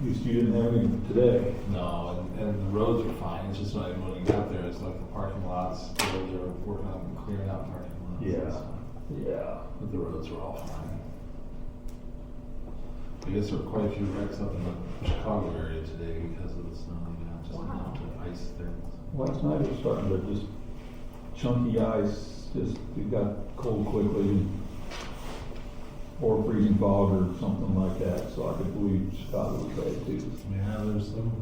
At least you didn't have any today. No, and the roads are fine, it's just like when you got there, it's like the parking lots, they're working on clearing out parking lots. and Yeah. stuff. Yeah. But the roads are all fine. I guess there were quite a few wrecks up in the Chicago area today because of the snow, just enough to ice things. Last night it was starting to just chunky ice, it got cold quickly, or freezing fog or something like that, so I could believe Chicago was bad too. Yeah, there's some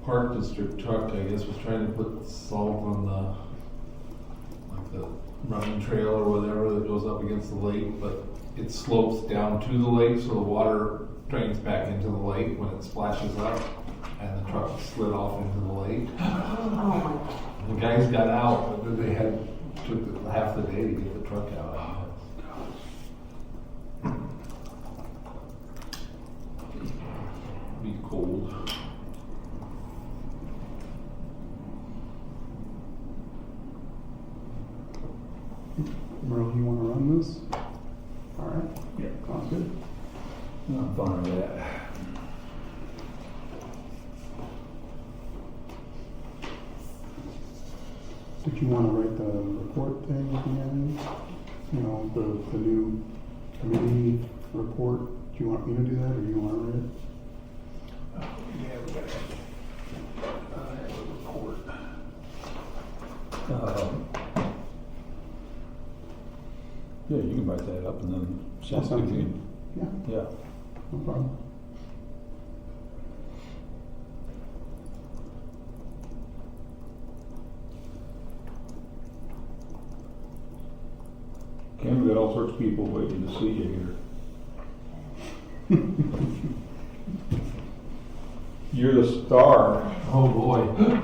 Park District truck, I guess, was trying to put salt on the running trail or whatever that goes up against the lake, but it slopes down to the lake, so the water drains back into the lake when it splashes up, and the truck slid off into the lake. Oh The guys got out, but then took half the day to get the truck out. Be cold. Merle, you want to run this? All right. Yeah. Sounds good. I'm fine with that. Did you want to write the report thing at the end? You know, the new committee report? Do you want me to do that, or do you want to write it? Yeah, we got a report. Yeah, you can write that up and then send it to Sounds me. good. Yeah, Yeah. no problem. Ken, we got all sorts of people waiting to see you here. You're the star. Oh boy.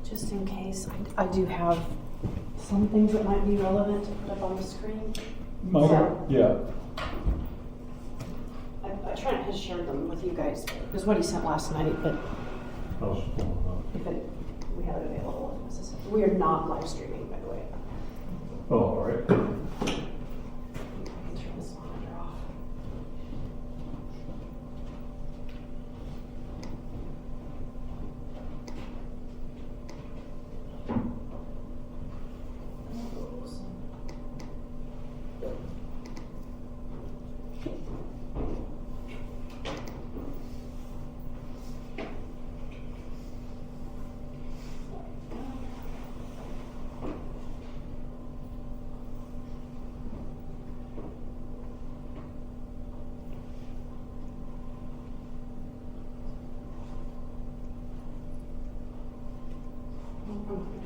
Just in case, I do have some things that might be relevant to put up on the screen. Michael? Yeah. Trent has shared them with you guys. It was what he sent last night, but if we have it available if necessary. We are not live streaming, by the way. Oh, all right. Turn this monitor off.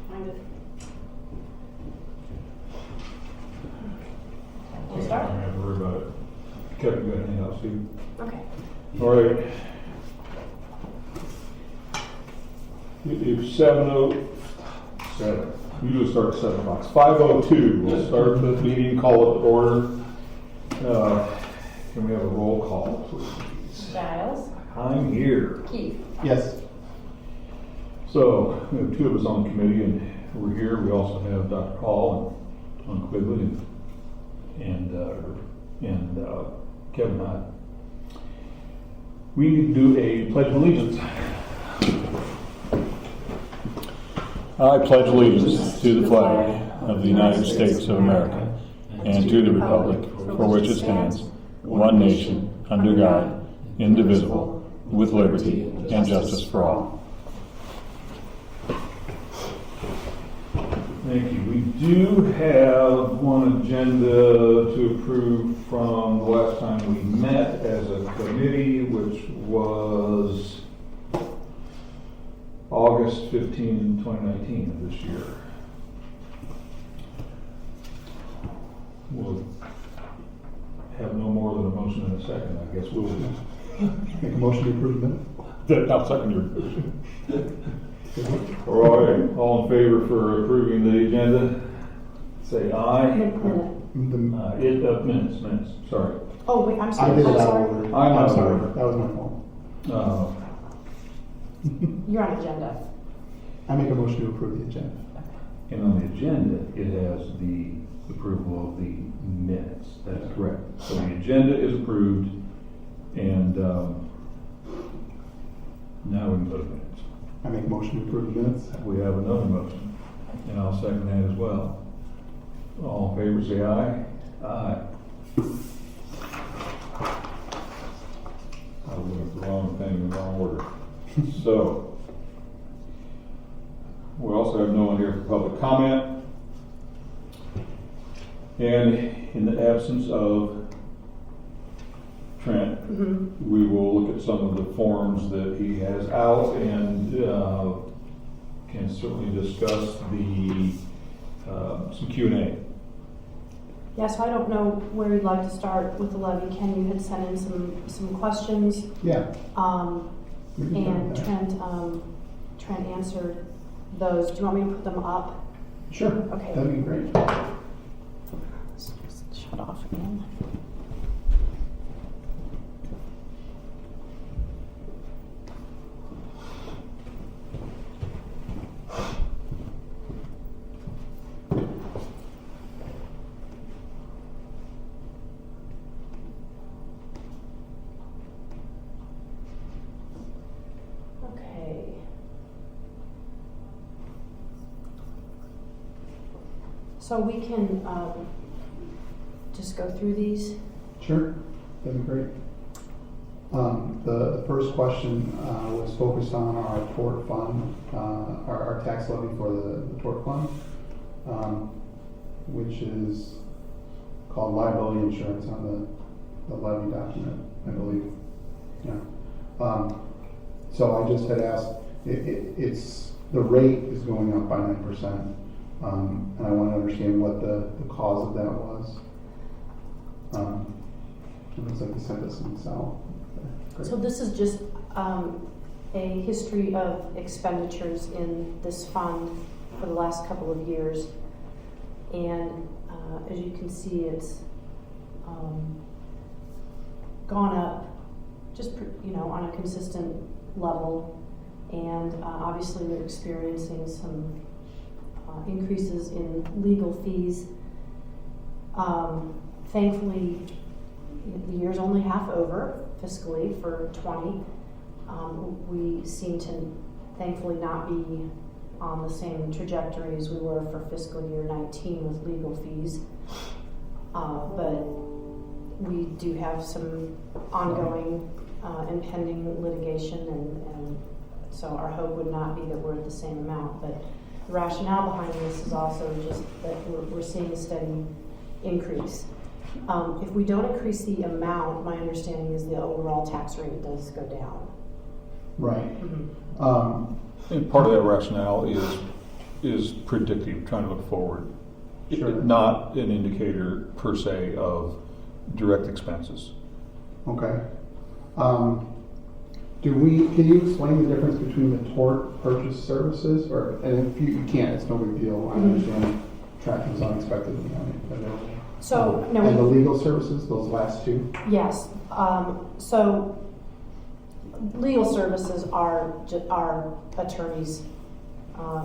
Find it. I don't have to worry about it. Kevin, you got anything else, Steve? Okay. All right. It's 7:07. Usually start at 7 o'clock. 5:02. We'll start the meeting, call it to order. Can we have a roll call, please? Giles. I'm here. Keith. Yes. So, we have two of us on the committee, and we're here. We also have Dr. Hall and Tom Quigley and Kevin Hunt. We need to do a pledge of allegiance. I pledge allegiance to the flag of the United States of America and to the republic for which it stands, one nation, under God, indivisible, with liberty and justice for all. Thank you. We do have one agenda to approve from the last time we met as a committee, which was August 15, 2019 of this year. We'll have no more than a motion and a second, I guess we'll. Make a motion to approve the minutes? I'll second your. All right, all in favor for approving the agenda, say aye. Minutes, sorry. Oh, wait, I'm I sorry, did it I'm out of sorry. order. I'm I'm sorry. sorry, that was my fault. You're on agenda. I make a motion to approve the agenda. And on the agenda, it has the approval of the minutes. That's correct. So the agenda is approved, and now we can go to minutes. I make a motion to approve the minutes. We have another motion, and I'll second that as well. All in favor, say aye. Aye. I was looking at the wrong thing in the wrong order. So, we also have no one here for public comment. And in the absence of Trent, we will look at some of the forms that he has out and can certainly discuss the some Q&A. Yeah, so I don't know where you'd like to start with the levy. Ken, you had sent in some questions. Yeah. We can And start with that. Trent answered those. Do you want me to put them up? Sure. Okay. That'd be great. Shut off again. Okay. So we can just go through these. Sure, that'd be great. The first question was focused on our tort fund, our tax levy for the tort fund, which is called liability insurance on the levy document, I believe. Yeah. So I just had asked, it's the rate is going up by 9%, and I want to understand what the cause of that was. It looks like they sent us an Excel. Great. So this is just a history of expenditures in this fund for the last couple of years. And as you can see, it's gone up just, on a consistent level. And obviously we're experiencing some increases in legal fees. Thankfully, the year's only half over fiscally for 20. We seem to thankfully not be on the same trajectory as we were for fiscal year 19 with legal fees. But we do have some ongoing impending litigation, and so our hope would not be that we're at the same amount. But the rationale behind this is also just that we're seeing a steady increase. If we don't increase the amount, my understanding is the overall tax rate does go down. Right. And part of that rationale is predictive, trying to look forward. Sure. Not an indicator per se of direct expenses. Okay. Can you explain the difference between the tort purchase services, and if you can't, it's no big deal. I understand tracking was unexpectedly available. So, no, and the legal services, those last two? yes. So legal services are attorneys. I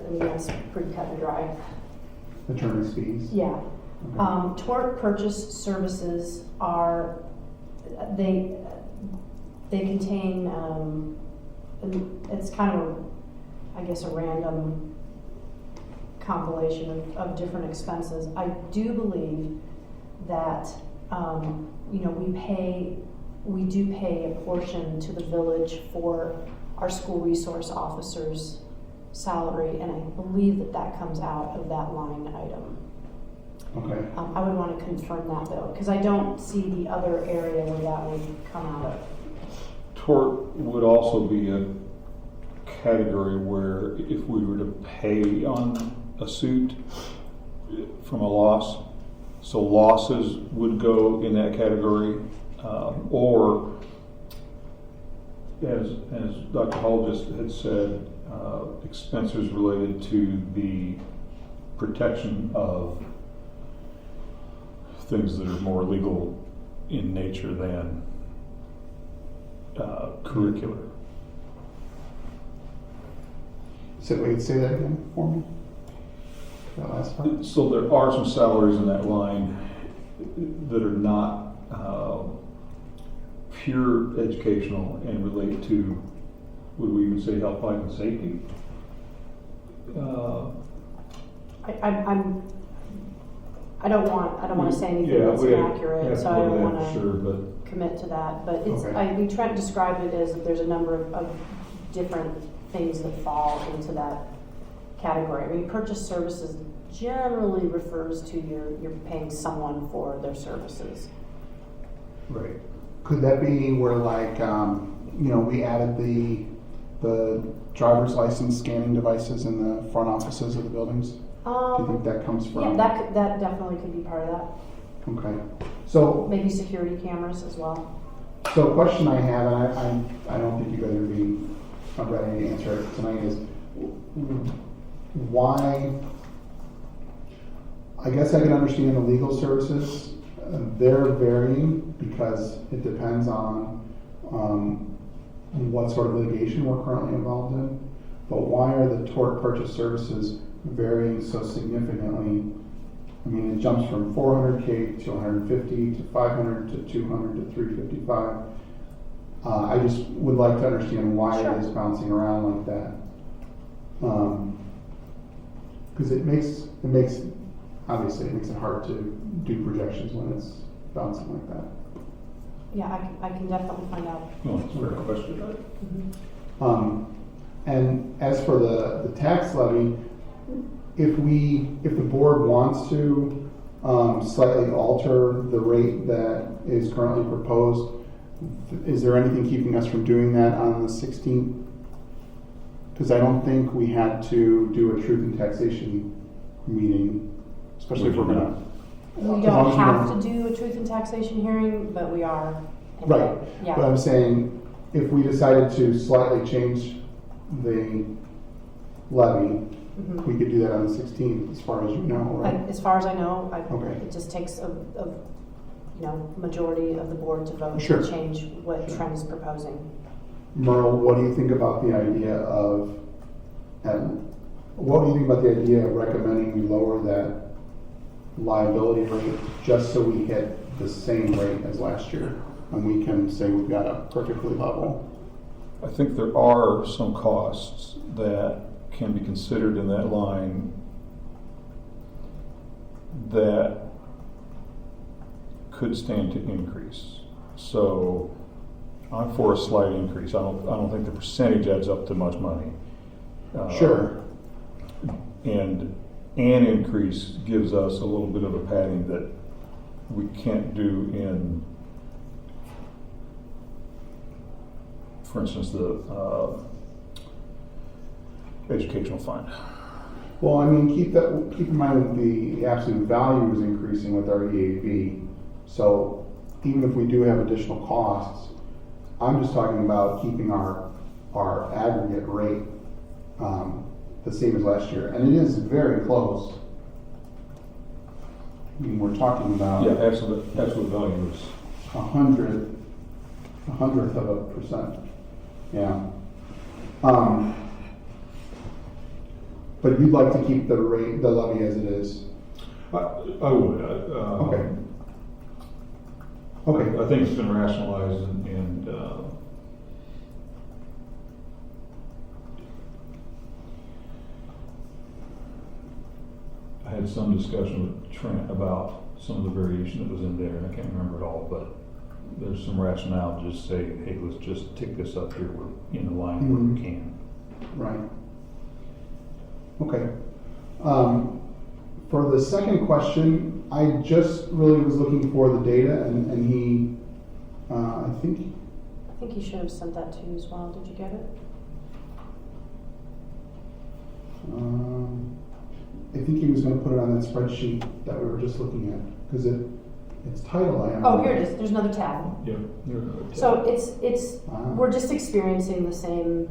mean, that's pretty cut and dry. Attorney's fees? Yeah. Okay. Tort purchase services are, they contain, it's kind of, I guess, a random compilation of different expenses. I do believe that, we pay we do pay a portion to the village for our school resource officer's salary, and I believe that that comes out of that line item. Okay, I would want to confirm that though, because I don't see the other area where that would come out of. Tort would also be a category where if we were to pay on a suit from a loss, so losses would go in that category, or as Dr. Hall just had said, expenses related to the protection of things that are more legal in nature than curricular. so wait, say that again for me? That last part? So there are some salaries in that line that are not pure educational and relate to, would we even say health, life, and safety? I don't want to say anything Yeah, that's we have inaccurate, to so I look don't at want that for to sure, but commit to that, but it's, Okay. I mean, Trent described it as that there's a number of different things that fall into that category. I mean, purchase services generally refers to you're paying someone for their services. Right. Could that be where like, we added the driver's license scanning devices in the front offices of the buildings? Do you think that comes from? Yeah, that definitely could be part of that. Okay. So, Maybe security cameras as well. so a question I have, and I don't think you guys are being ready to answer it tonight, is why, I guess I can understand the legal services. They're varying because it depends on what sort of litigation we're currently involved in. But why are the tort purchase services varying so significantly? I mean, it jumps from 400K to 150 to 500 to 200 to 355. I just would like to understand why Sure. it is bouncing around like that. Because it makes obviously it makes it hard to do projections when it's bouncing like that. Yeah, I can definitely find out. well, it's a fair question. Mhm. And as for the tax levy, if the board wants to slightly alter the rate that is currently proposed, is there anything keeping us from doing that on the 16th? Because I don't think we had to do a truth and taxation meeting, especially if we're gonna. We as long don't as we have don't- to do a truth and taxation hearing, but we are. Right, Yeah. but I'm saying, if we decided to slightly change the levy, Mhm. we could do that on the 16th, as far as you know, right? As far as I know, Okay. it just takes a majority of the board to vote Sure. to change what Sure. Trent is proposing. Merle, what do you think about the idea of, what do you think about the idea of recommending we lower that liability rate just so we hit the same rate as last year? And we can say we've got a perfectly level. I think there are some costs that can be considered in that line that could stand to increase. So I'm for a slight increase. I don't think the percentage adds up to much money. Sure. And an increase gives us a little bit of a padding that we can't do in, for instance, the educational fund. Well, I mean, keep in mind that the absolute value is increasing with our EAV. So even if we do have additional costs, I'm just talking about keeping our aggregate rate the same as last year, and it is very close. I mean, we're talking about Yeah, absolute value is, a hundredth of a percent. Yeah. But you'd like to keep the levy as it is. I would. Okay. Okay. I think it's been rationalized and I had some discussion with Trent about some of the variation that was in there, and I can't remember it all, but there's some rationale to just say, hey, let's just tick this up here, we're in the line where we can. Right. Okay. For the second question, I just really was looking for the data, and he, I think, I think he should have sent that to you as well. Did you get it? I think he was gonna put it on that spreadsheet that we were just looking at, because it's title I am. Oh, here it is. There's another tab. Yep. There's another tab. So it's Wow. we're just experiencing the same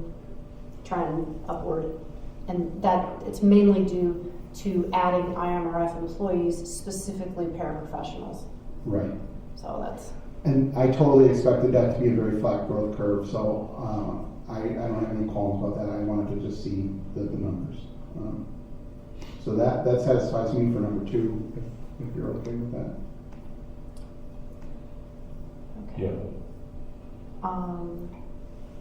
trend upward, and that it's mainly due to adding IMRF employees, specifically paraprofessionals. Right. So that's And I totally expected that to be a very flat growth curve, so I don't have any qualms about that. I wanted to just see the numbers. So that satisfies me for number 2, if you're okay with that. okay. Yeah.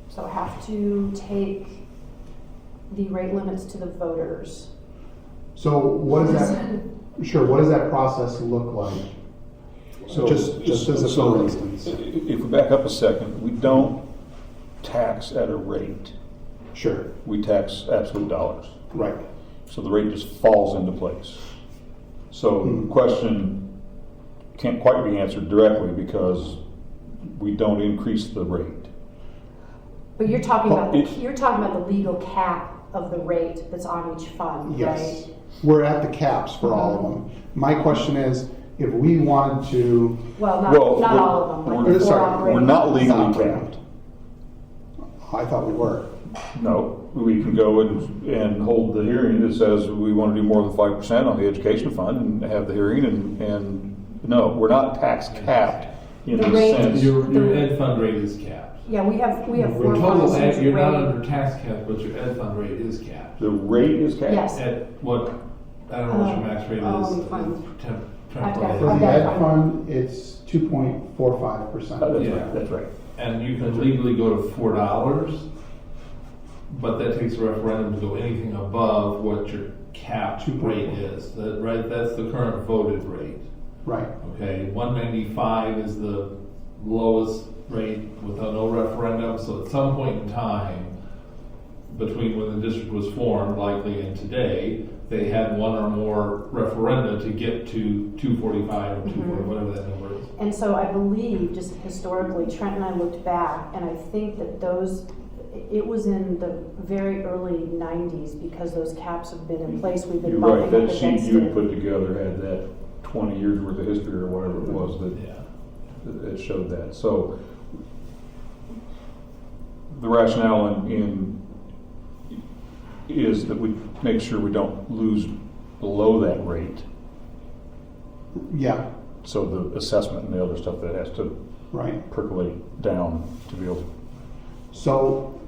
So I have to take the rate limits to the voters. So what does that, sure, what does that process look like? So, Just as a so for instance. if we back up a second, we don't tax at a rate. Sure, We tax absolute dollars. right. So the rate just falls into place. So the question can't quite be answered directly because we don't increase the rate. But you're talking Well, about it- you're talking about the legal cap of the rate that's on each fund, Yes, right? we're at the caps for all of them. My question is, if we wanted to, Well, not Well, not we're- all of them. Like we're- the four sorry, operating We're not ones. legally Not capped. I thought we were. No, we can go and hold the hearing that says we want to do more than 5% on the education fund and have the hearing and no, we're not tax capped in The the rate- sense. Your ed fund rate is capped. Yeah, we have Your four total funds. ed, you're not rated- under tax cap, but your ed fund rate is capped. The rate is capped? Yes. At what, I don't know what your max rate Oh, is. let me find- I've got For it. the Okay, ed fine. fund, it's 2.45%. That's Yeah. right, that's right. And you can legally go to $4, but that takes a referendum to go anything above what your capped 2.4. rate is. That's the current voted rate. Right, Okay, 195 is the lowest rate without no referendum, so at some point in time, between when the district was formed, likely and today, they had one or more referenda to get to 245 or 240, whatever that number is. And so I believe, just historically, Trent and I looked back, and I think that it was in the very early 90s because those caps have been in place. We've You're been right, bumping up that sheet against you it. put together had that 20 years worth of history or whatever it was Yeah. that showed that. So the rationale is that we make sure we don't lose below that rate. yeah, So the assessment and the other stuff that has to right. percolate down to be able. So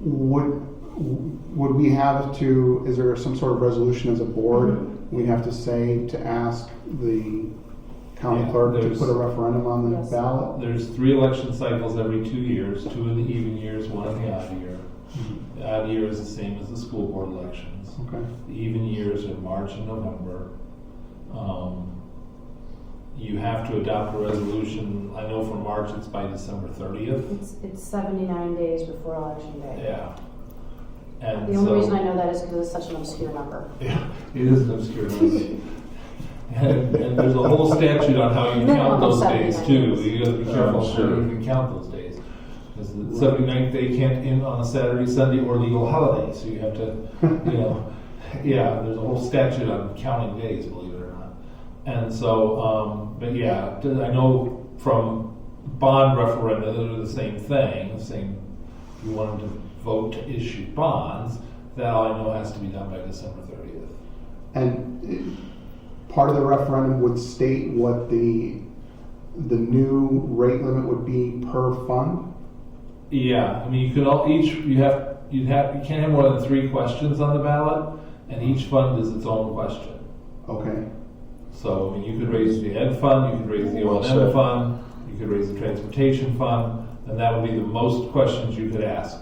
would we have to, is there some sort of resolution as a board? We have to say to ask the county Yeah, clerk to there's- put a referendum on the Yes. ballot? There's 3 election cycles every 2 years, 2 in the even years, 1 in the odd year. The odd year is the same as the school board elections. Okay, The even years are March and November. You have to adopt a resolution, I know for March it's by December 30th. It's 79 days before election day. Yeah. And The only so- reason I know that is because it's such an obscure number. Yeah, it is an obscure number. And there's a whole statute on how you Minimum count of those days 79 too. You gotta be careful how Sure. you can count those days. Because the 79th day can't end on a Saturday, Sunday, or legal holiday, so you have to, yeah, there's a whole statute on counting days, believe it or not. And so, but yeah, I know from bond referenda, they're the same thing, if you wanted to vote to issue bonds, that all I know has to be done by December 30th. and part of the referendum would state what the new rate limit would be per fund? Yeah, I mean, you can't have more than 3 questions on the ballot, and each fund is its own question. Okay, So, I mean, you could raise the ed fund, you could raise the Well O&M said. fund, you could raise the transportation fund, and that would be the most questions you could ask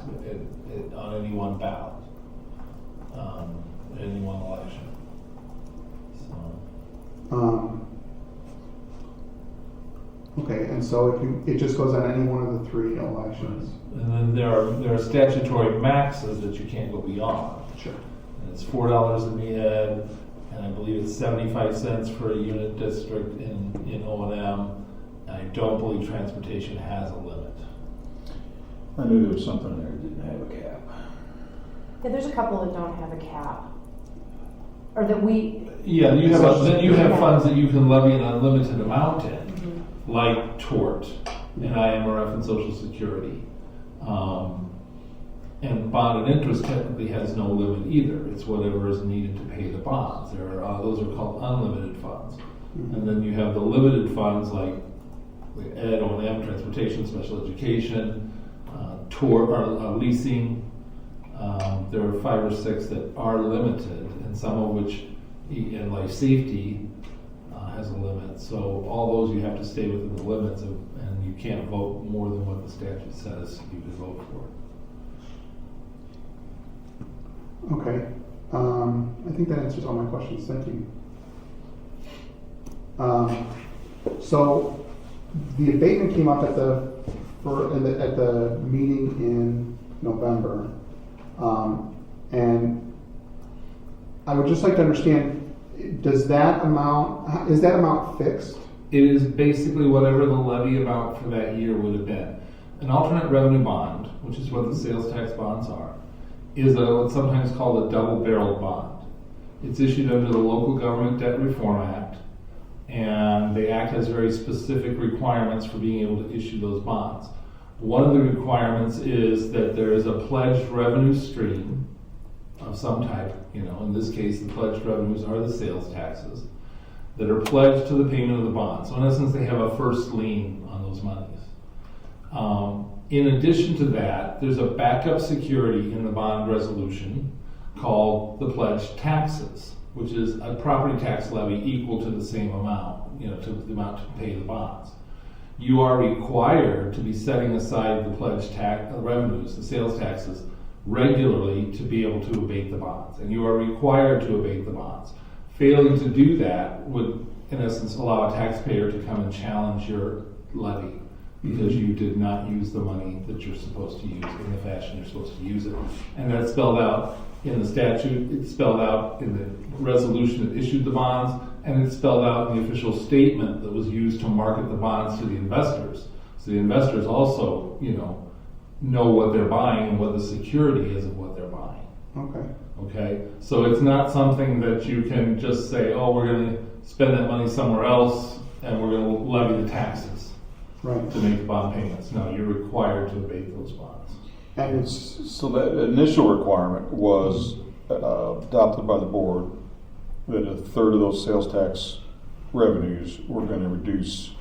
on any one ballot, any one election. So, Okay, and so it just goes on any one of the 3 elections? And then there are statutory maxes that you can't go beyond. Sure. And it's $4 in the ed, and I believe it's 75 cents for a unit district in O&M. And I don't believe transportation has a limit. I knew there was something there that didn't have a cap. Yeah, there's a couple that don't have a cap. Or that we, Yeah, then you have funds that you can levy an unlimited amount in, like tort and IMRF and Social Security. And bond and interest technically has no limit either. It's whatever is needed to pay the bonds. Those are called unlimited funds. And then you have the limited funds like ed, O&M, transportation, special education, tort, or leasing. There are 5 or 6 that are limited, and some of which, in life safety, has a limit. So all those you have to stay within the limits of, and you can't vote more than what the statute says you can vote for. Okay, I think that answers all my questions, thank you. So, the abatement came up at the meeting in November. And I would just like to understand, is that amount fixed? It is basically whatever the levy amount for that year would have been. An alternate revenue bond, which is what the sales tax bonds are, is what's sometimes called a double-barreled bond. It's issued under the Local Government Debt Reform Act, and the act has very specific requirements for being able to issue those bonds. One of the requirements is that there is a pledged revenue stream of some type. In this case, the pledged revenues are the sales taxes that are pledged to the payment of the bond. So in essence, they have a first lien on those monies. In addition to that, there's a backup security in the bond resolution called the pledged taxes, which is a property tax levy equal to the same amount, to the amount to pay the bonds. You are required to be setting aside the pledged revenues, the sales taxes, regularly to be able to abate the bonds. And you are required to abate the bonds. Failing to do that would, in essence, allow a taxpayer to come and challenge your levy because you did not use the money that you're supposed to use in the fashion you're supposed to use it. And that's spelled out in the statute, it's spelled out in the resolution that issued the bonds, and it's spelled out in the official statement that was used to market the bonds to the investors. So the investors also, know what they're buying and what the security is of what they're buying. Okay? So it's not something that you can just say, oh, we're going to spend that money somewhere else and we're going to levy the taxes to make the bond payments. No, you're required to abate those bonds. And So that initial requirement was adopted by the board that a third of those sales tax revenues were going to reduce,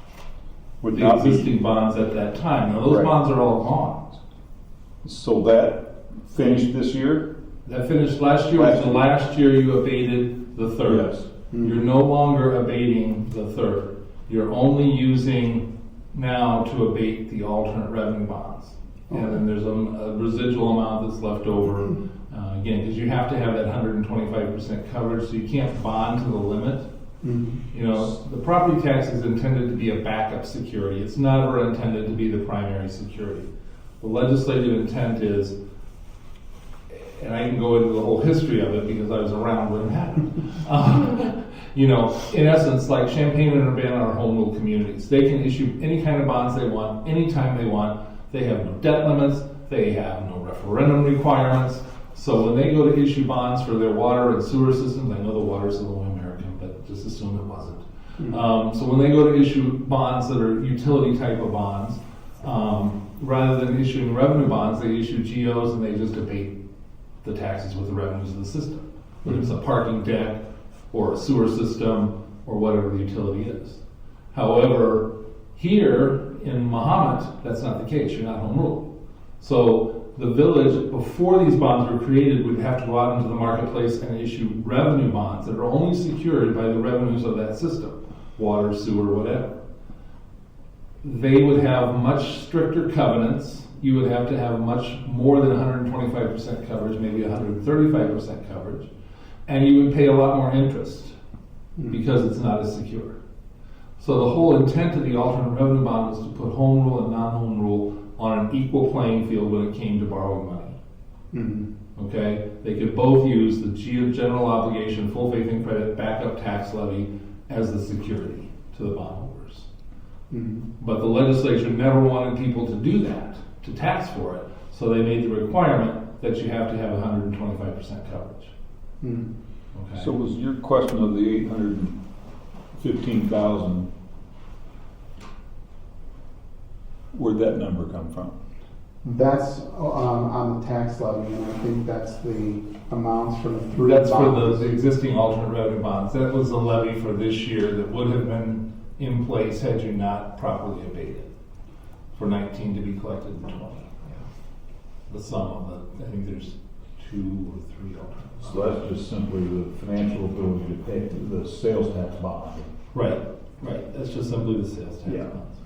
would The not be. existing bonds at that time. Now, those Right. bonds are all gone. So that finished this year? That finished last year. Last The year. last year you abated the third. Yes. You're no longer abating the third. You're only using now to abate the alternate revenue bonds. And then there's a residual amount that's left over, again, because you have to have that 125% coverage, so you can't bond to the limit. The property tax is intended to be a backup security. It's never intended to be the primary security. The legislative intent is, and I can go into the whole history of it because I was around when it happened. In essence, like Champaign and Urbana are home rule communities. They can issue any kind of bonds they want, anytime they want. They have no debt limits. They have no referendum requirements. So when they go to issue bonds for their water and sewer systems, I know the water is Illinois American, but just assume it wasn't. So when they go to issue bonds that are utility type of bonds, rather than issuing revenue bonds, they issue GOs and they just abate the taxes with the revenues of the system. Whether it's a parking deck or a sewer system or whatever the utility is. However, here in Mahomet, that's not the case. You're not home rule. So the village, before these bonds were created, would have to go out into the marketplace and issue revenue bonds that are only secured by the revenues of that system, water, sewer, whatever. They would have much stricter covenants. You would have to have much more than 125% coverage, maybe 135% coverage, and you would pay a lot more interest because it's not as secure. So the whole intent of the alternate revenue bond was to put home rule and non-home rule on an equal playing field when it came to borrowing money. Mm-hmm. Okay? They could both use the general obligation, full faith and credit backup tax levy as the security to the bondholders. Mm-hmm. But the legislature never wanted people to do that, to tax for it. So they made the requirement that you have to have 125% coverage. Mm-hmm. Okay? So was your question of the 815,000, where'd that number come from? That's on the tax levy, and I think that's the amounts for the three That's for bonds. the existing alternate revenue bonds. That was the levy for this year that would have been in place had you not properly abated for 19 to be collected in 20. Yeah. The sum of the, I think there's 2 or 3 alternates. So that's just simply the financial ability to pay the sales tax bond. Right, right. That's just simply the sales tax Yeah. bonds.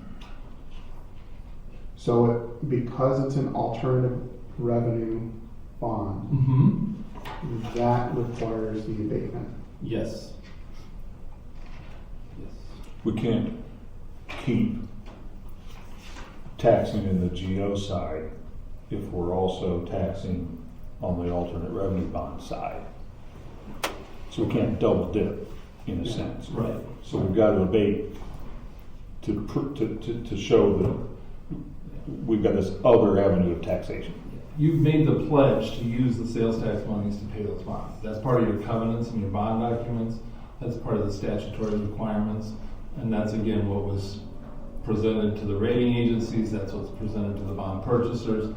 So because it's an alternative revenue bond, Mm-hmm. that requires the abatement. Yes. Yes. We can't keep taxing in the GO side if we're also taxing on the alternate revenue bond side. So we can't double dip in a sense. Right. So we've got to abate to show that we've got this other avenue of taxation. You've made the pledge to use the sales tax monies to pay those bonds. That's part of your covenants and your bond documents. That's part of the statutory requirements. And that's again what was presented to the rating agencies. That's what's presented to the bond purchasers.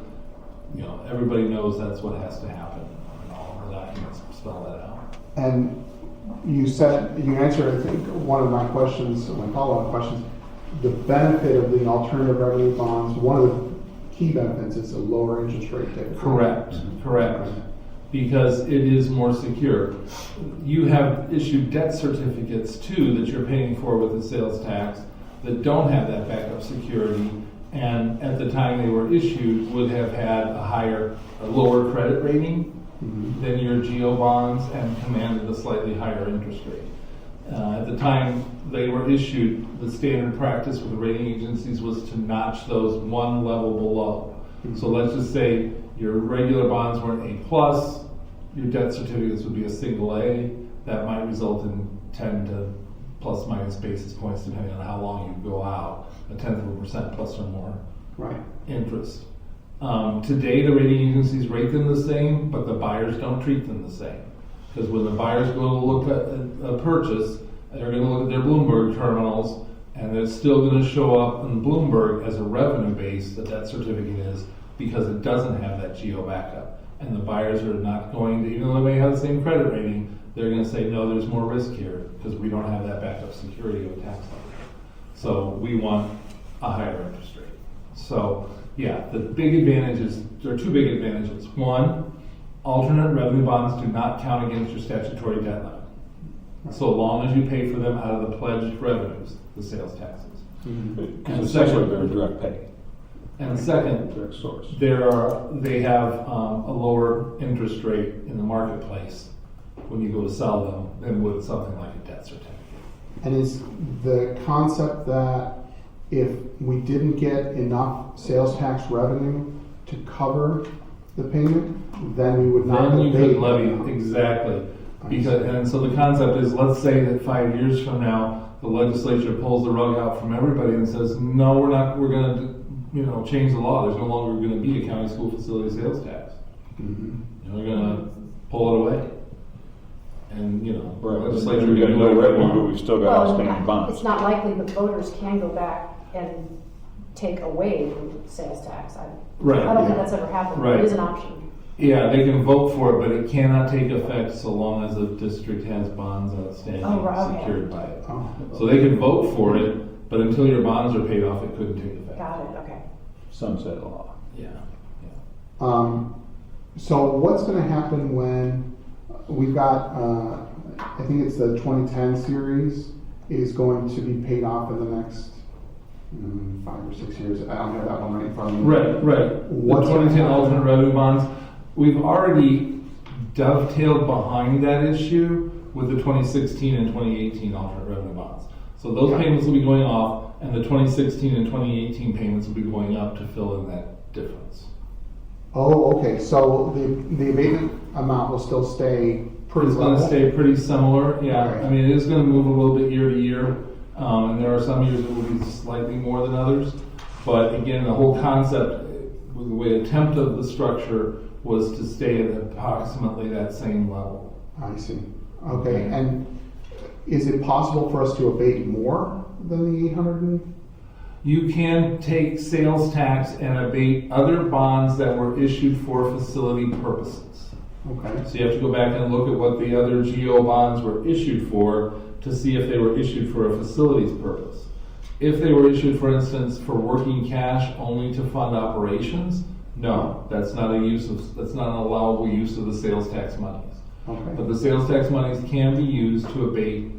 You know, everybody knows that's what has to happen. And all of our documents spell that out. And you said, you answered, I think, one of my questions, my follow-up questions. The benefit of the alternative revenue bonds, one of the key benefits is a lower interest rate. Correct, correct. Because it is more secure. You have issued debt certificates too that you're paying for with the sales tax that don't have that backup security, and at the time they were issued would have had a lower credit rating than your GO bonds and commanded a slightly higher interest rate. At the time they were issued, the standard practice with the rating agencies was to notch those one level below. So let's just say your regular bonds were an A+, your debt certificates would be a single A. That might result in 10 to plus minus basis points depending on how long you go out, 0.1% plus or more Right. interest. Today the rating agencies rate them the same, but the buyers don't treat them the same. Because when the buyers go to look at a purchase, they're going to look at their Bloomberg terminals, and it's still going to show up in Bloomberg as a revenue base that certificate is, because it doesn't have that GO backup. And the buyers are not going to, even though they may have the same credit rating, they're going to say, no, there's more risk here, because we don't have that backup security of a tax levy. So we want a higher interest rate. So yeah, the big advantages, there are 2 big advantages. One, alternate revenue bonds do not count against your statutory debt limit, so long as you pay for them out of the pledged revenues, the sales taxes. Because essentially they're a direct pay, And second, direct source. they have a lower interest rate in the marketplace when you go to sell them than with something like a debt certificate. And is the concept that if we didn't get enough sales tax revenue to cover the payment, then we would not Then you abate could levy, it? exactly. Because, and so the concept is, let's say that 5 years from now, the legislature pulls the rug out from everybody and says, no, we're gonna, change the law. There's no longer gonna be a county school facility sales tax. Mhm. We're gonna pull it away. And, the Right, legislature we got can do no whatever they revenue, but want. we still got outstanding bonds. It's not likely that voters can go back and take away the sales tax. I Right. don't think that's ever happened. Right. It is an option. Yeah, they can vote for it, but it cannot take effect so long as the district has bonds outstanding Oh, right, okay. secured by it. Oh. So they can vote for it, but until your bonds are paid off, it couldn't take effect. Got it, okay. Sunset law. Yeah. So what's going to happen when we've got, I think it's the 2010 series is going to be paid off in the next 5 or 6 years. I don't have that one right in front of me. Right. What's The gonna 2010 happen? alternate revenue bonds, we've already dovetailed behind that issue with the 2016 and 2018 alternate revenue bonds. So those Yeah. payments will be going off, and the 2016 and 2018 payments will be going up to fill in that difference. Oh, okay, so the abatement amount will still stay pretty It's level? gonna stay pretty similar, yeah. Okay. I mean, it is gonna move a little bit year to year, and there are some years that will be slightly more than others. But again, the whole concept, the way attempt of the structure was to stay at approximately that same level. I see. Okay, and is it possible for us to abate more than the 800 and? You can take sales tax and abate other bonds that were issued for facility purposes. Okay, So you have to go back and look at what the other GO bonds were issued for to see if they were issued for a facilities purpose. If they were issued, for instance, for working cash only to fund operations, no, that's not an allowable use of the sales tax monies. But okay, the sales tax monies can be used to abate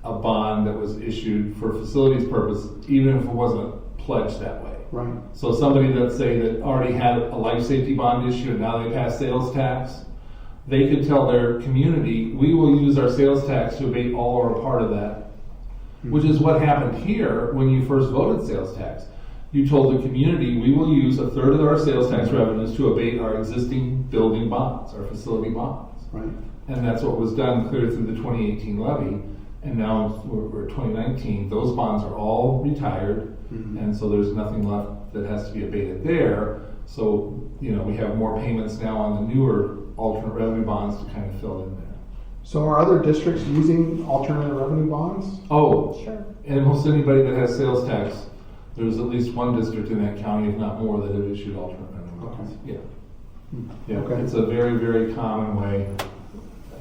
a bond that was issued for facilities purpose, even if it wasn't pledged that way. right, So somebody that already had a life safety bond issue and now they pass sales tax, they could tell their community, we will use our sales tax to abate all or a part of that. Which is what happened here when you first voted sales tax. You told the community, we will use a third of our sales tax revenues to abate our existing building bonds, our facility bonds. right. And that's what was done clear through the 2018 levy. And now we're 2019, those bonds are all retired. Mhm. And so there's nothing left that has to be abated there. So, we have more payments now on the newer alternate revenue bonds to kind of fill in there. So are other districts using alternative revenue bonds? Oh, Sure. and most anybody that has sales tax, there's at least one district in that county, if not more, that have issued alternate revenue bonds. Okay. Yeah. Yeah, Okay. it's a very, very common way,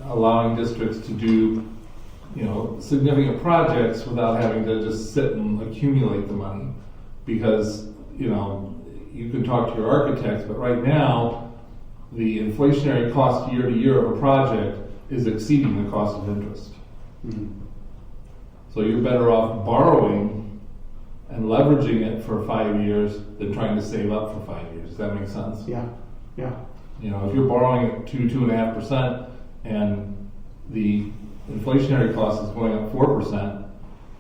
allowing districts to do, significant projects without having to just sit and accumulate the money. Because, you can talk to your architects, but right now, the inflationary cost year to year of a project is exceeding the cost of interest. Mhm. So you're better off borrowing and leveraging it for 5 years than trying to save up for 5 years. Does that make sense? Yeah, yeah, If you're borrowing at 2.5%, and the inflationary cost is going up 4%,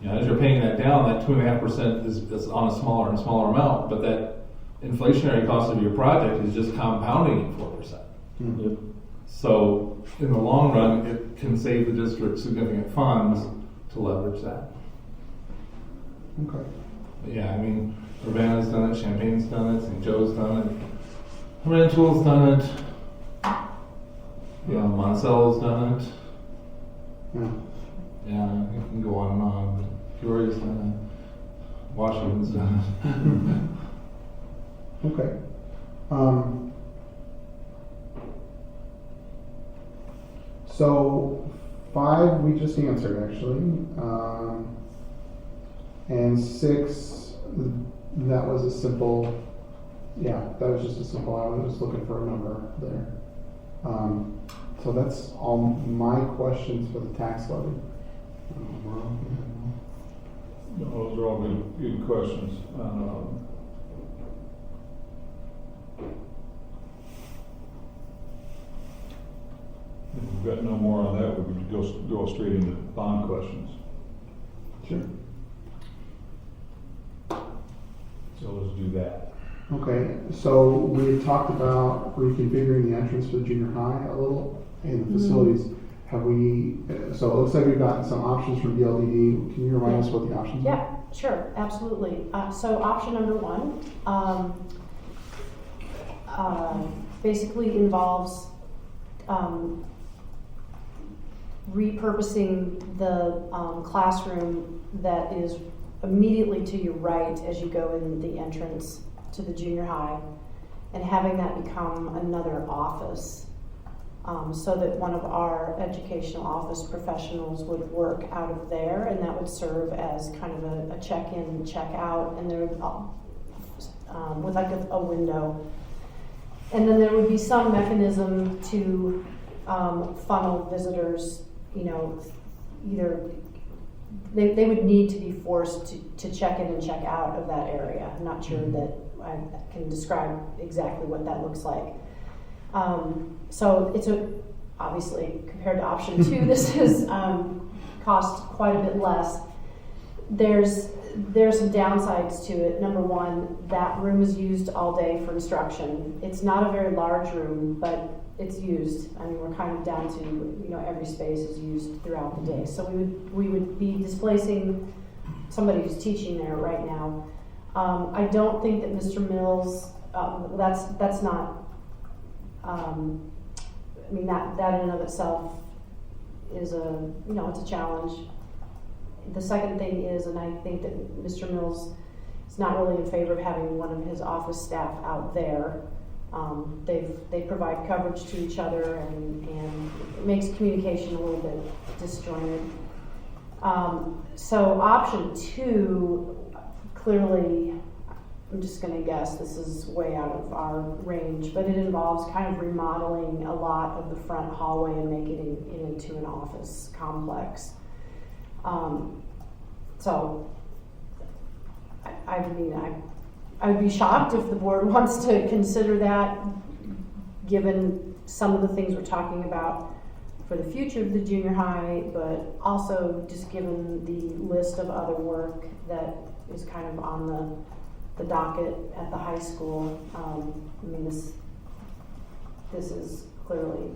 as you're paying that down, that 2.5% is on a smaller and smaller amount, but that inflationary cost of your project is just compounding at 4%. Yep. So in the long run, it can save the district significant funds to leverage that. okay. But yeah, I mean, Urbana's done it, Champagne's done it, St. Joe's done it, Rantoul's done it, Monticello's done it. Yeah. Yeah, you can go on and on, but Peoria's done it, Washington's done it. Okay. So 5 we just answered actually, and 6 that was a simple. Yeah, that was just a simple. I was just looking for a number there. So that's all my questions for the tax levy. No, those are all good questions. If we've got no more on that, we could go straight into bond questions. Sure. So let's do that. Okay, so we had talked about reconfiguring the entrance for the junior high a little in the facilities. Have we, so it looks like we've gotten some options from DLDD. Can you remind us what the options are? Yeah, sure, absolutely. So option number 1 basically involves repurposing the classroom that is immediately to your right as you go in the entrance to the junior high, and having that become another office, so that one of our educational office professionals would work out of there, and that would serve as kind of a check-in, check-out, and there would, with like a window. And then there would be some mechanism to funnel visitors, either they would need to be forced to check in and check out of that area. I'm not sure that I can describe exactly what that looks like. So it's obviously compared to option 2, this is cost quite a bit less. there's some downsides to it. Number one, that room is used all day for instruction. It's not a very large room, but it's used. I mean, we're kind of down to, every space is used throughout the day. So we would be displacing somebody who's teaching there right now. I don't think that Mr. Mills, that's not, that in and of itself is it's a challenge. The second thing is, and I think that Mr. Mills is not really in favor of having one of his office staff out there. They provide coverage to each other, and it makes communication a little bit disjointed. So option 2, clearly, I'm just going to guess this is way out of our range, but it involves kind of remodeling a lot of the front hallway and making it into an office complex. So, I would be shocked if the board wants to consider that, given some of the things we're talking about for the future of the junior high, but also just given the list of other work that is kind of on the docket at the high school. This is clearly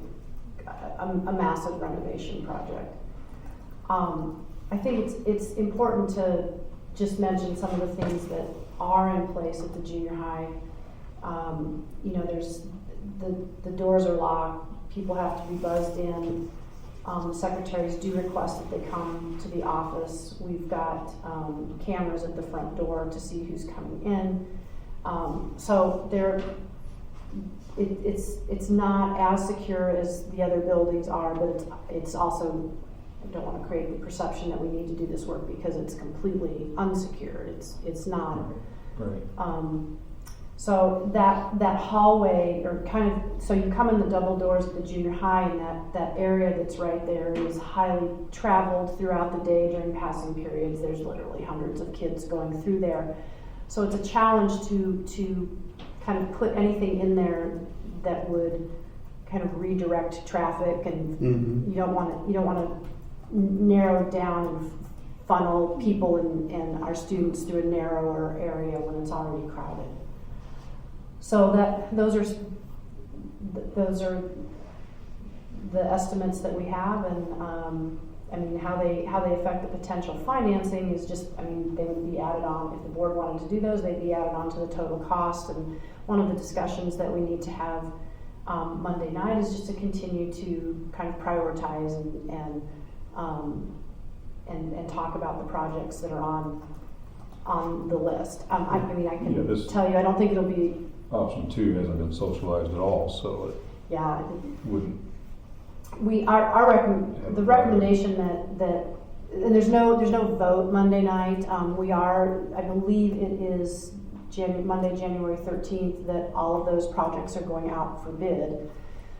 a massive renovation project. I think it's important to just mention some of the things that are in place at the junior high. There's the doors are locked. People have to be buzzed in. The secretaries do request that they come to the office. We've got cameras at the front door to see who's coming in. So it's not as secure as the other buildings are, but it's also, I don't want to create the perception that we need to do this work because it's completely unsecured. It's not. Right. So that hallway, so you come in the double doors at the junior high, and that area that's right there is highly traveled throughout the day during passing periods. There's literally hundreds of kids going through there. So it's a challenge to kind of put anything in there that would kind of redirect traffic, and you don't want to narrow it down and funnel people and our students through a narrower area when it's already crowded. So those are the estimates that we have, and how they affect the potential financing is just, they would be added on if the board wanted to do those. They'd be added on to the total cost. And one of the discussions that we need to have Monday night is just to continue to kind of prioritize and talk about the projects that are on the list. I can tell you, I don't think it'll be. Option 2 hasn't been socialized at all, so it wouldn't. The recommendation that and there's no vote Monday night. I believe it is Monday, January 13th, that all of those projects are going out for bid.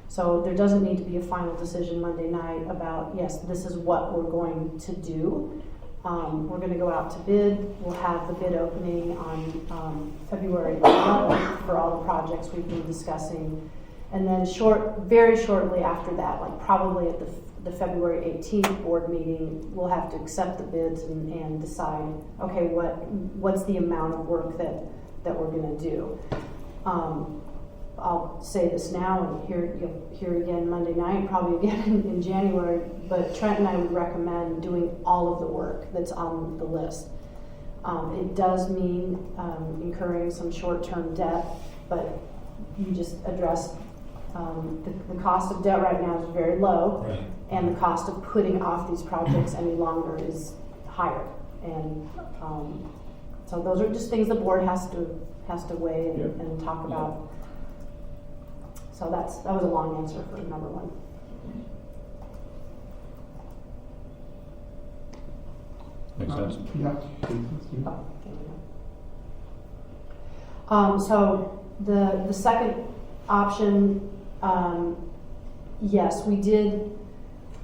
So there doesn't need to be a final decision Monday night about, yes, this is what we're going to do. We're going to go out to bid. We'll have the bid opening on February 11th for all the projects we've been discussing. And then very shortly after that, like probably at the February 18th board meeting, we'll have to accept the bids and decide, okay, what's the amount of work that we're going to do. I'll say this now, and you'll hear again Monday night, probably again in January, but Trent and I would recommend doing all of the work that's on the list. It does mean incurring some short-term debt, but you just addressed the cost of debt right now is very low, Right. and the cost of putting off these projects any longer is higher. And so those are just things the board has to weigh and talk about. So that was a long answer for number 1. Makes sense? So the second option, yes, we did,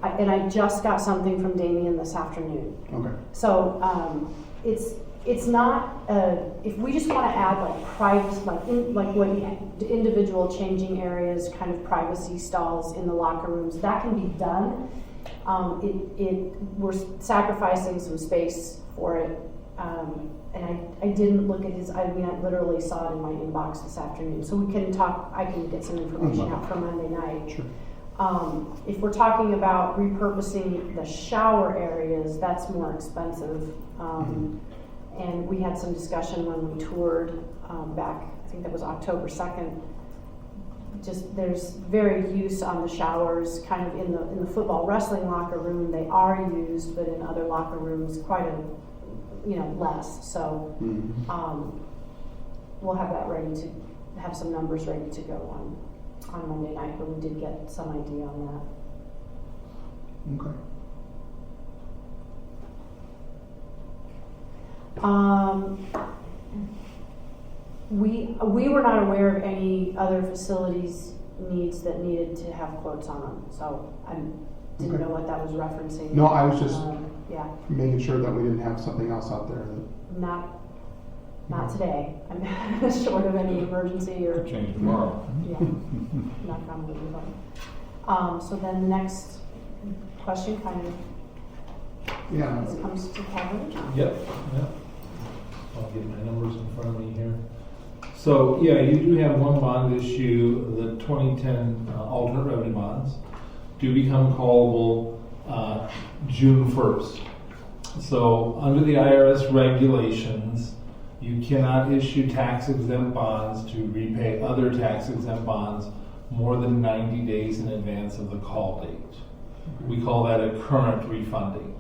and I just got something from Damien this afternoon. Okay. So it's not if we just want to add like private, individual changing areas, kind of privacy stalls in the locker rooms, that can be done. We're sacrificing some space for it. And I didn't look at his, I literally saw it in my inbox this afternoon. So we can talk, I can get some information out for Monday night. Sure. If we're talking about repurposing the shower areas, that's more expensive. And we had some discussion when we toured back, I think that was October 2nd. Just there's varied use on the showers, kind of in the football wrestling locker room. They are used, but in other locker rooms, quite a less. So we'll have that ready to have some numbers ready to go on Monday night. But we did get some idea on that. Okay. We were not aware of any other facilities needs that needed to have quotes on them, so I didn't Okay. know what that was referencing. No, I was just Yeah, making sure that we didn't have something else out there that. not today. I'm short of any emergency or, Could change tomorrow. yeah, knock on wood. So then the next question kind of Yeah. comes to Kevin. Yep. I'll get my numbers in front of me here. So, yeah, you do have one bond issue, the 2010 alternate revenue bonds do become callable June 1st. So, under the IRS regulations, you cannot issue tax exempt bonds to repay other tax exempt bonds more than 90 days in advance of the call date. We call that a current refunding.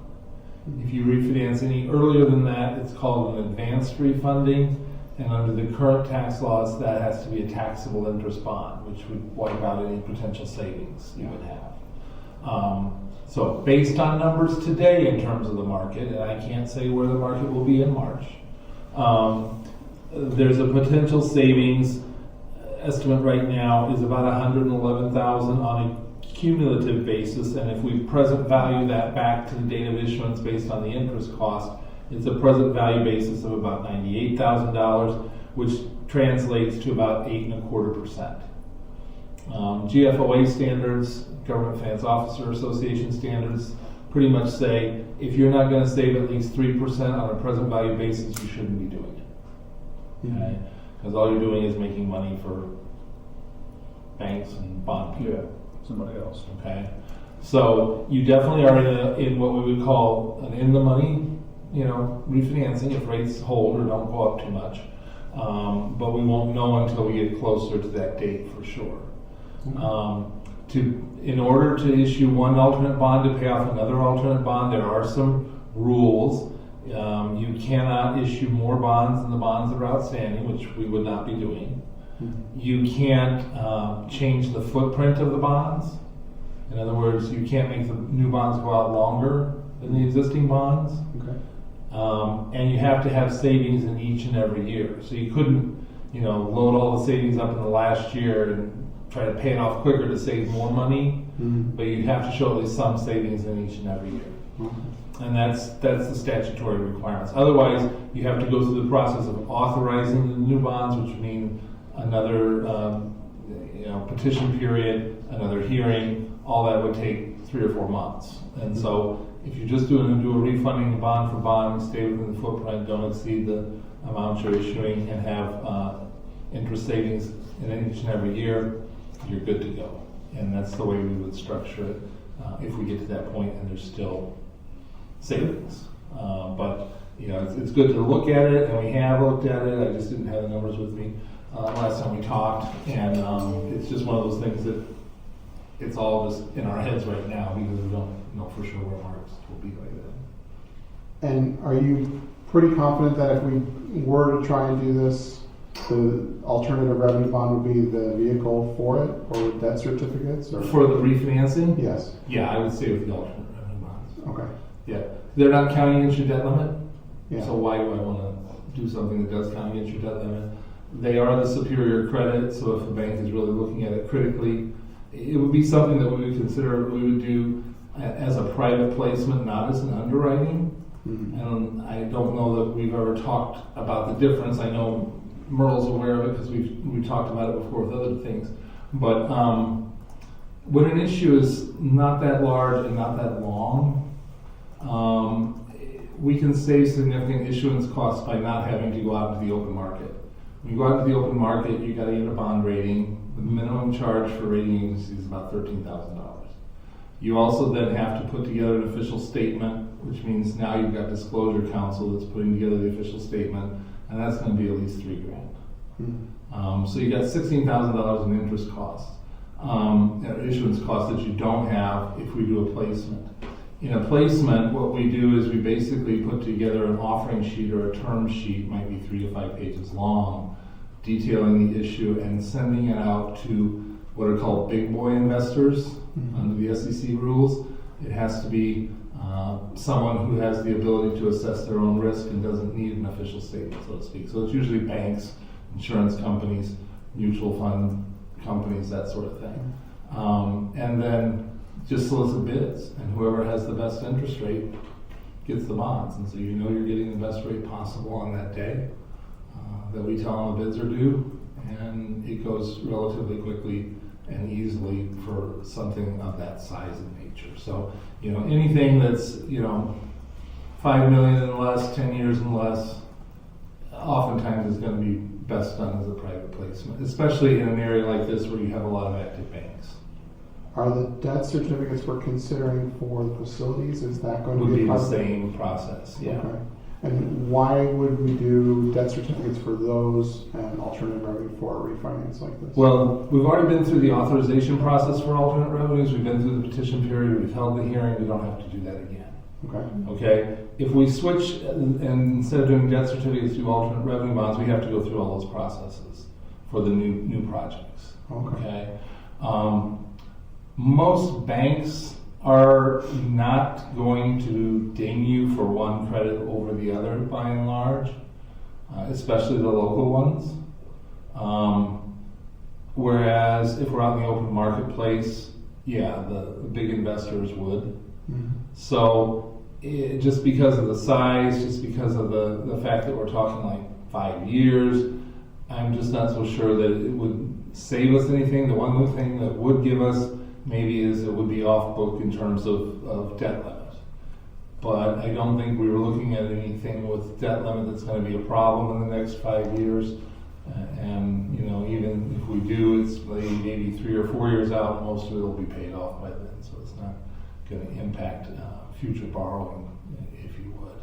If you refinance any earlier than that, it's called an advanced refunding, and under the current tax laws, that has to be a taxable interest bond, which would wipe out any potential savings you would have. So based on numbers today in terms of the market, and I can't say where the market will be in March, there's a potential savings estimate right now is about $111,000 on a cumulative basis, and if we present value that back to the date of issuance based on the interest cost, it's a present value basis of about $98,000, which translates to about 8.25%. GFOA standards, Government Finance Officer Association standards, pretty much say if you're not going to save at least 3% on a present value basis, you shouldn't be doing it. Okay? Because all you're doing is making money for banks and bond people. Yeah, somebody else. Okay, so you definitely are in what we would call an in the money, refinancing if rates hold or don't go up too much. But we won't know until we get closer to that date for sure. In order to issue one alternate bond to pay off another alternate bond, there are some rules. You cannot issue more bonds than the bonds that are outstanding, which we would not be doing. You can't change the footprint of the bonds. In other words, you can't make the new bonds go out longer than the existing bonds. Okay. And you have to have savings in each and every year. So you couldn't, load all the savings up in the last year and try to pay it off quicker to save more money. But you'd have to show at least some savings in each and every year. And that's the statutory requirements. Otherwise, you have to go through the process of authorizing the new bonds, which would mean another petition period, another hearing. All that would take 3 or 4 months. And so if you're just do a refunding bond for bond, stay within the footprint, don't exceed the amount you're issuing, and have interest savings in each and every year, you're good to go. And that's the way we would structure it if we get to that point and there's still savings. But it's good to look at it, and we have looked at it. I just didn't have the numbers with me last time we talked, and it's just one of those things that it's all just in our heads right now because we don't know for sure where markets will be like that. And are you pretty confident that if we were to try and do this, the alternative revenue bond would be the vehicle for it, or debt certificates? Or? For the refinancing? Yes. Yeah, I would say with the alternate revenue bonds. Okay. Yeah, they're not counting against your debt limit. Yeah. So why do I want to do something that does count against your debt limit? They are the superior credit, so if the bank is really looking at it critically, it would be something that we would consider we would do as a private placement, not as an underwriting. And I don't know that we've ever talked about the difference. I know Merle's aware of it because we've talked about it before with other things. But when an issue is not that large and not that long, we can save significant issuance costs by not having to go out into the open market. When you go out into the open market, you gotta get a bond rating. The minimum charge for rating agencies is about $13,000. You also then have to put together an official statement, which means now you've got disclosure counsel that's putting together the official statement, and that's gonna be at least $3,000. So you got $16,000 in interest costs, issuance costs that you don't have if we do a placement. In a placement, what we do is we basically put together an offering sheet or a term sheet, might be 3 to 5 pages long, detailing the issue and sending it out to what are called big boy investors under the SEC rules. It has to be someone who has the ability to assess their own risk and doesn't need an official statement, so to speak. So it's usually banks, insurance companies, mutual fund companies, that sort of thing. And then just solicit bids, and whoever has the best interest rate gets the bonds. And so you know you're getting the best rate possible on that day that we tell them the bids are due, and it goes relatively quickly and easily for something of that size and nature. So, you know, anything that's, you know, 5 million and less, 10 years and less, oftentimes is going to be best done as a private placement, especially in an area like this where you have a lot of active banks. Are the debt certificates we're considering for the facilities, is that going to Would be be part the of same process, yeah. Okay. And why would we do debt certificates for those and alternative revenue for a refinance like this? Well, we've already been through the authorization process for alternate revenues. We've been through the petition period. We've held the hearing. We don't have to do that again. Okay. Okay? If we switch and instead of doing debt certificates, do alternate revenue bonds, we have to go through all those processes for the new projects. Okay. Most banks are not going to ding you for one credit over the other by and large, especially the local ones. Whereas if we're out in the open marketplace, yeah, the big investors would. Mhm. So just because of the size, just because of the fact that we're talking like 5 years, I'm just not so sure that it would save us anything. The one thing that would give us maybe is it would be off book in terms of debt limit. But I don't think we were looking at anything with debt limit that's going to be a problem in the next 5 years. And you know, even if we do, it's maybe 3 or 4 years out. Most of it will be paid off by then, so it's not going to impact future borrowing, if you would.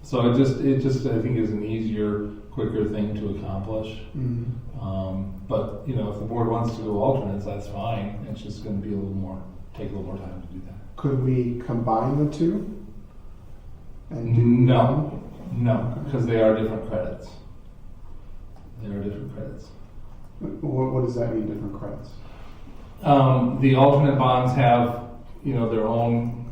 So it just I think is an easier, quicker thing to accomplish. Mhm. But you know, if the board wants to go alternates, that's fine. It's just going to be take a little more time to do that. Could we combine the two? And do No, because they are different credits. They are different credits. What does that mean, different credits? The alternate bonds have, you know, their own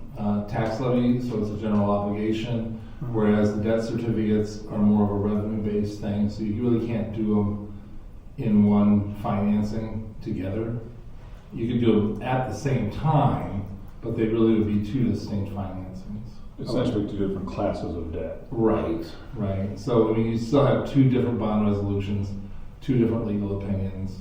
tax levy, so it's a general obligation, whereas the debt certificates are more of a revenue-based thing, so you really can't do them in one financing together. You could do them at the same time, but they really would be two distinct financings. Essentially two different classes of debt. Right. So, I mean, you still have two different bond resolutions, two different legal opinions.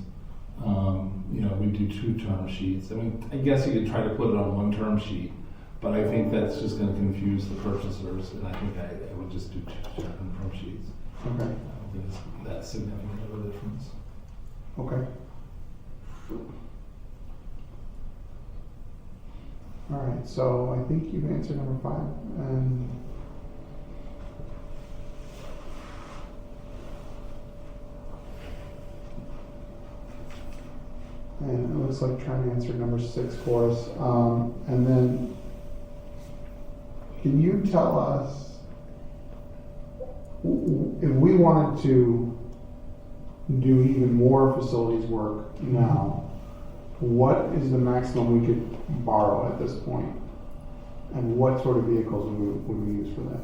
You know, we do two term sheets. I mean, I guess you could try to put it on one term sheet, but I think that's just going to confuse the purchasers, and I think I would just do two different term sheets. Okay. I don't think it's that significant of a difference. Okay. All right, so I think you've answered number 5, and it looks like trying to answer number 6 for us. And then, can you tell us if we wanted to do even more facilities work now, what is the maximum we could borrow at this point? And what sort of vehicles would we use for that?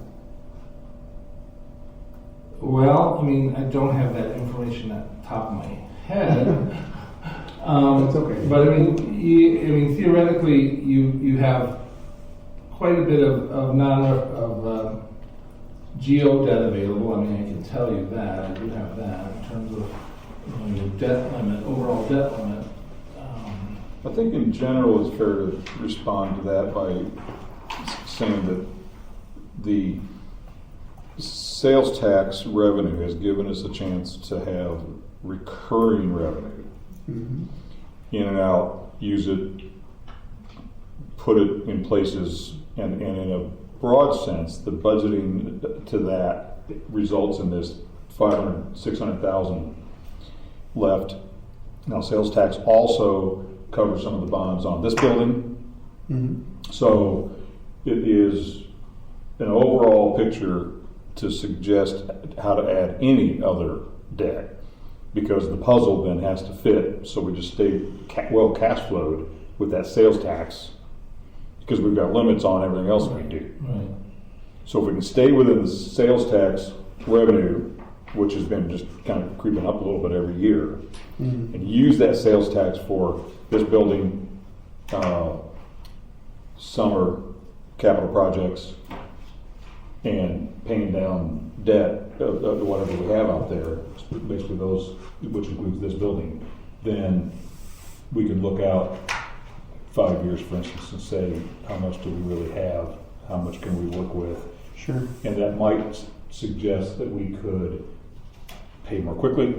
Well, I mean, I don't have that information at the top of my head. That's okay. But I mean, theoretically, you have quite a bit of geo debt available. I mean, I can tell you that I do have that in terms of your debt limit, overall debt limit. I think in general it's fair to respond to that by saying that the sales tax revenue has given us a chance to have recurring revenue. Mhm. In and out, use it, put it in places, and in a broad sense, the budgeting to that results in this 500, 600,000 left. Now, sales tax also covers some of the bonds on this building, Mhm. so it is an overall picture to suggest how to add any other debt, because the puzzle then has to fit, so we just stay well cash flowed with that sales tax, because we've got limits on everything else we do. Right. So if we can stay within the sales tax revenue, which has been just kind of creeping up a little bit every year, Mhm. and use that sales tax for this building, summer capital projects, and paying down debt, whatever we have out there, basically those, which includes this building, then we can look out 5 years, for instance, and say, how much do we really have? How much can we work with? Sure. And that might suggest that we could pay more quickly,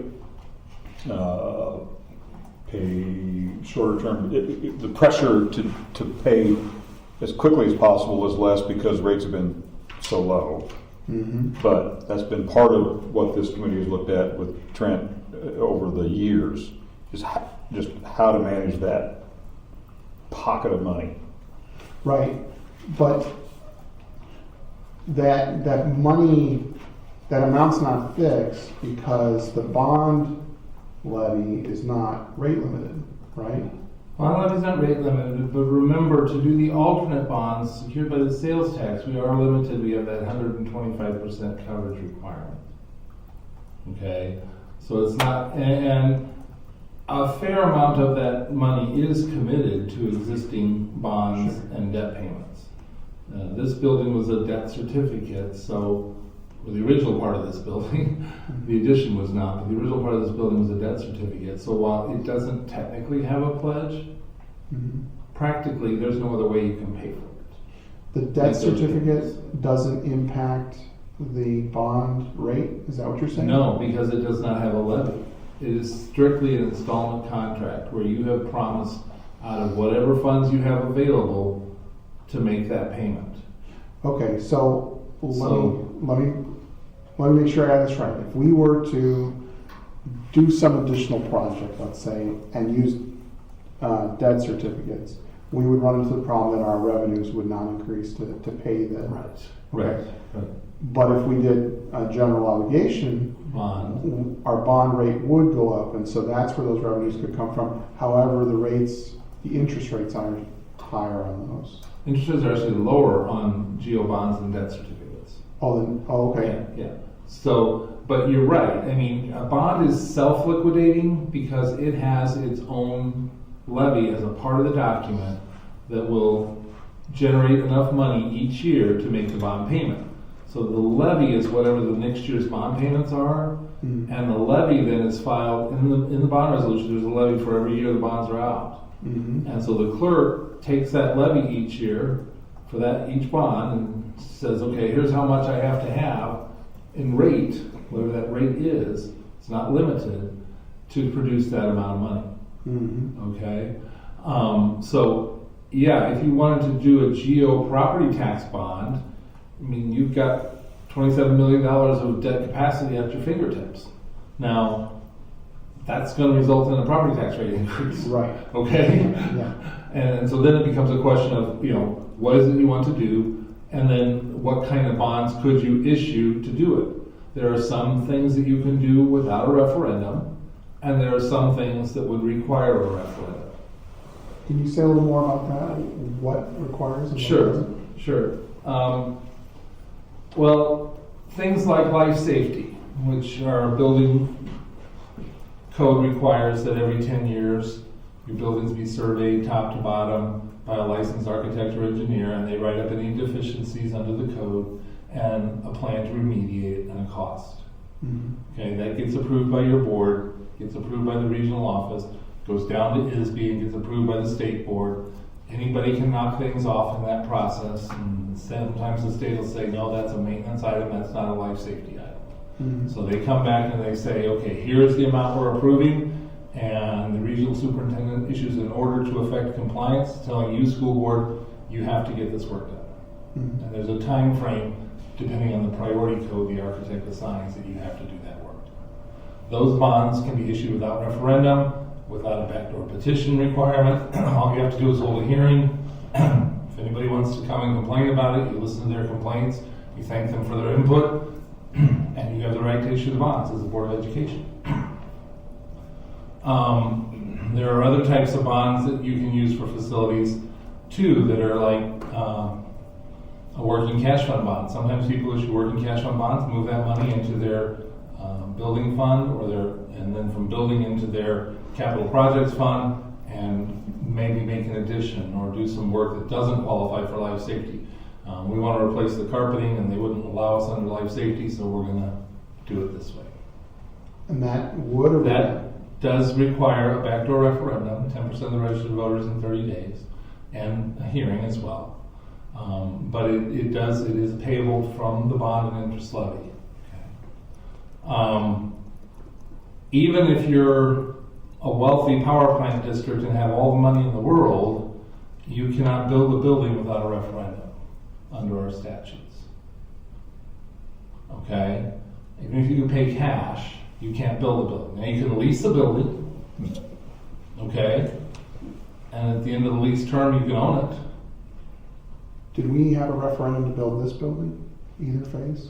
pay shorter term. The pressure to pay as quickly as possible is less because rates have been so low. Mhm. But that's been part of what this committee has looked at with Trent over the years, is just how to manage that pocket of money. Right, but that money, that amount's not fixed because the bond levy is not rate limited, right? Bond levy's not rate limited, but remember, to do the alternate bonds secured by the sales tax, we are limited, we have that 125% coverage requirement. Okay, so it's not, and a fair amount of that money is committed to existing bonds and debt payments. This building was a debt certificate, so, or the original part of this building, the addition was not, but the original part of this building was a debt certificate. So while it doesn't technically have a pledge, Mhm. practically there's no other way you can pay for it. The debt Like those certificate doesn't impact the bond rate, is that what you're saying? No, because it does not have a levy. It is strictly an installment contract where you have promised out of whatever funds you have available to make that payment. Okay, so let me make sure I have this right. If we were to do some additional project, let's say, and use debt certificates, we would run into the problem that our revenues would not increase to pay the. Right. But if we did a general obligation, Bond. our bond rate would go up, and so that's where those revenues could come from. However, the interest rates are higher on those. Interest rates are actually lower on GO bonds and debt certificates. Okay. Yeah. So, but you're right. I mean, a bond is self-liquidating because it has its own levy as a part of the document that will generate enough money each year to make the bond payment. So the levy is whatever the next year's bond payments are, Mhm. and the levy then is filed in the bond resolution. There's a levy for every year the bonds are out. Mhm. And so the clerk takes that levy each year for that each bond and says, okay, here's how much I have to have in rate, whatever that rate is, it's not limited, to produce that amount of money. Mhm. Okay? So, yeah, if you wanted to do a GO property tax bond, I mean, you've got $27 million of debt capacity at your fingertips. Now, that's going to result in a property tax rate increase. Right. Okay? Yeah. And so then it becomes a question of, what is it you want to do? And then what kind of bonds could you issue to do it? There are some things that you can do without a referendum, and there are some things that would require a referendum. Can you say a little more about that? What requires? and what doesn't? Sure. Well, things like life safety, which our building code requires that every 10 years your buildings be surveyed top to bottom by a licensed architect or engineer, and they write up any deficiencies under the code and a plan to remediate it and a cost. Mhm. Okay, that gets approved by your board, gets approved by the regional office, goes down to ISB and gets approved by the state board. Anybody can knock things off in that process, and sometimes the state will say, no, that's a maintenance item, that's not a life safety item. Mhm. So they come back and they say, okay, here's the amount we're approving, and the regional superintendent issues an order to affect compliance, telling you, school board, you have to get this work done. Mhm. And there's a time frame, depending on the priority code the architect assigns, that you have to do that work. Those bonds can be issued without referendum, without a backdoor petition requirement. All you have to do is hold a hearing. If anybody wants to come and complain about it, you listen to their complaints, you thank them for their input, and you have the right to issue the bonds as the Board of Education. There are other types of bonds that you can use for facilities too, that are like a working cash fund bond. Sometimes people issue working cash fund bonds, move that money into their building fund, and then from building into their capital projects fund, and maybe make an addition or do some work that doesn't qualify for life safety. We want to replace the carpeting, and they wouldn't allow us under life safety, so we're going to do it this way. And that would have That does require a backdoor referendum, 10% of the registered voters in 30 days, and a hearing as well. But it is payable from the bond and interest levy. Even if you're a wealthy power plant district and have all the money in the world, you cannot build a building without a referendum under our statutes. Okay? Even if you can pay cash, you can't build a building. Now you can lease a building, okay? And at the end of the lease term, you can own it. Did we have a referendum to build this building, either phase?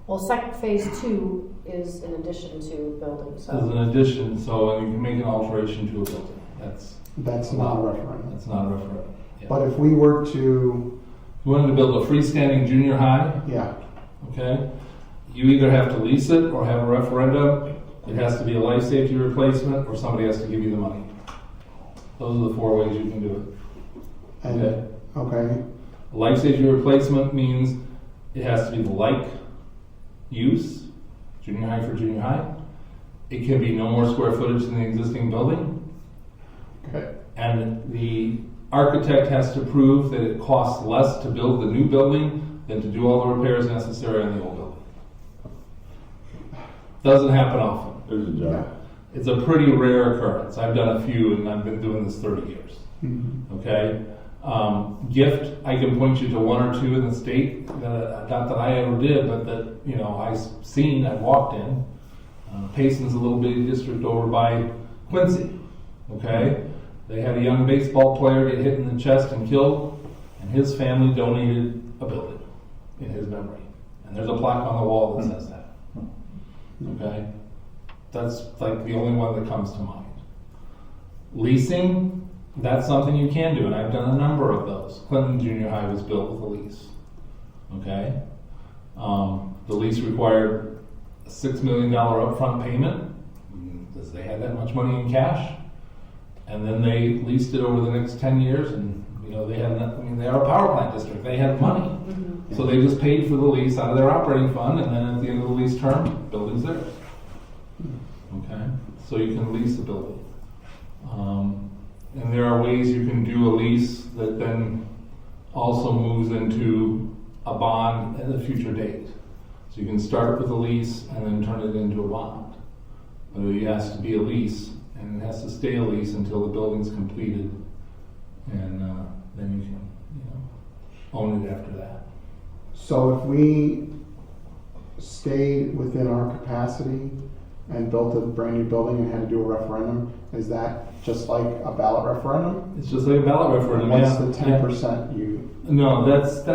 Well, phase 2 is in addition to building, As so. an addition, so you can make an alteration to a building. That's not a referendum. That's not a referendum. Yeah. But if we were to, If you wanted to build a freestanding junior high, yeah, okay, you either have to lease it or have a referendum. It has to be a life safety replacement, or somebody has to give you the money. Those are the 4 ways you can do it. and, Okay. okay, A life safety replacement means it has to be the like use, junior high for junior high. It can be no more square footage than the existing building. okay, And the architect has to prove that it costs less to build the new building than to do all the repairs necessary on the old building. Doesn't happen often. There's a yeah. job. It's a pretty rare occurrence. I've done a few, and I've been doing this 30 years. Mhm. Okay? Gift, I can point you to 1 or 2 in the state, not that I ever did, but that, I've walked in. Payson's a little bitty district over by Quincy. Okay? They had a young baseball player get hit in the chest and killed, and his family donated a building in his memory. And there's a plaque on the wall that says that. Okay? That's like the only one that comes to mind. Leasing, that's something you can do, and I've done a number of those. Clinton Junior High was built with a lease. Okay? The lease required a $6 million upfront payment, because they had that much money in cash. And then they leased it over the next 10 years, and they are a power plant district. They had money. Mhm. So they just paid for the lease out of their operating fund, and then at the end of the lease term, building's theirs. Okay, so you can lease a building. And there are ways you can do a lease that then also moves into a bond at a future date. So you can start with a lease and then turn it into a bond. But it has to be a lease, and it has to stay a lease until the building's completed, and then you can, own it after that. So if we stayed within our capacity and built a brand new building and had to do a referendum, is that just like a ballot referendum? It's just like a ballot referendum. What's yeah. the 10% you, No, that's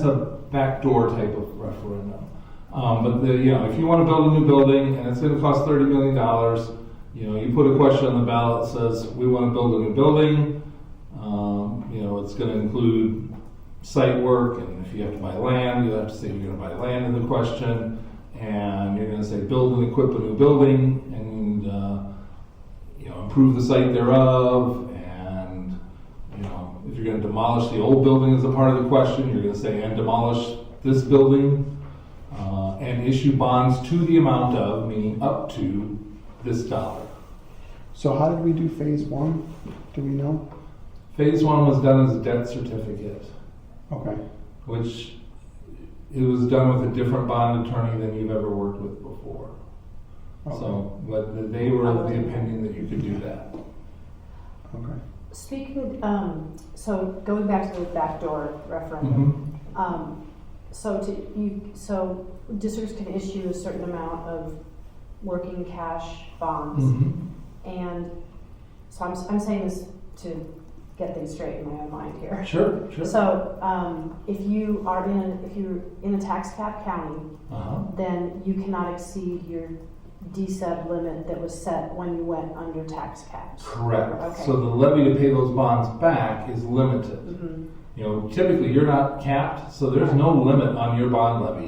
a backdoor type of referendum. But if you want to build a new building and it's going to cost $30 million, you put a question on the ballot that says we want to build a new building. It's going to include site work, and if you have to buy land, you have to say you're going to buy land in the question, and you're going to say build and equip a new building, and improve the site thereof, and if you're going to demolish the old building as a part of the question, you're going to say and demolish this building, and issue bonds to the amount of, meaning up to this dollar. So how did we do phase one? Do we know? Phase one was done as a debt certificate, Okay, which it was done with a different bond attorney than you've ever worked with before. okay, So, but they were of the opinion that you could do that. okay. Speaking, so going back to the backdoor referendum, so districts can issue a certain amount of working cash bonds. And so I'm saying this to get things straight in my own mind here. Sure, sure. So, if you're in a tax cap county, then you cannot exceed your DSEB limit that was set when you went under tax caps. Correct. Okay. So the levy to pay those bonds back is limited. Mhm. You know, typically you're not capped, so there's no limit on your bond levy.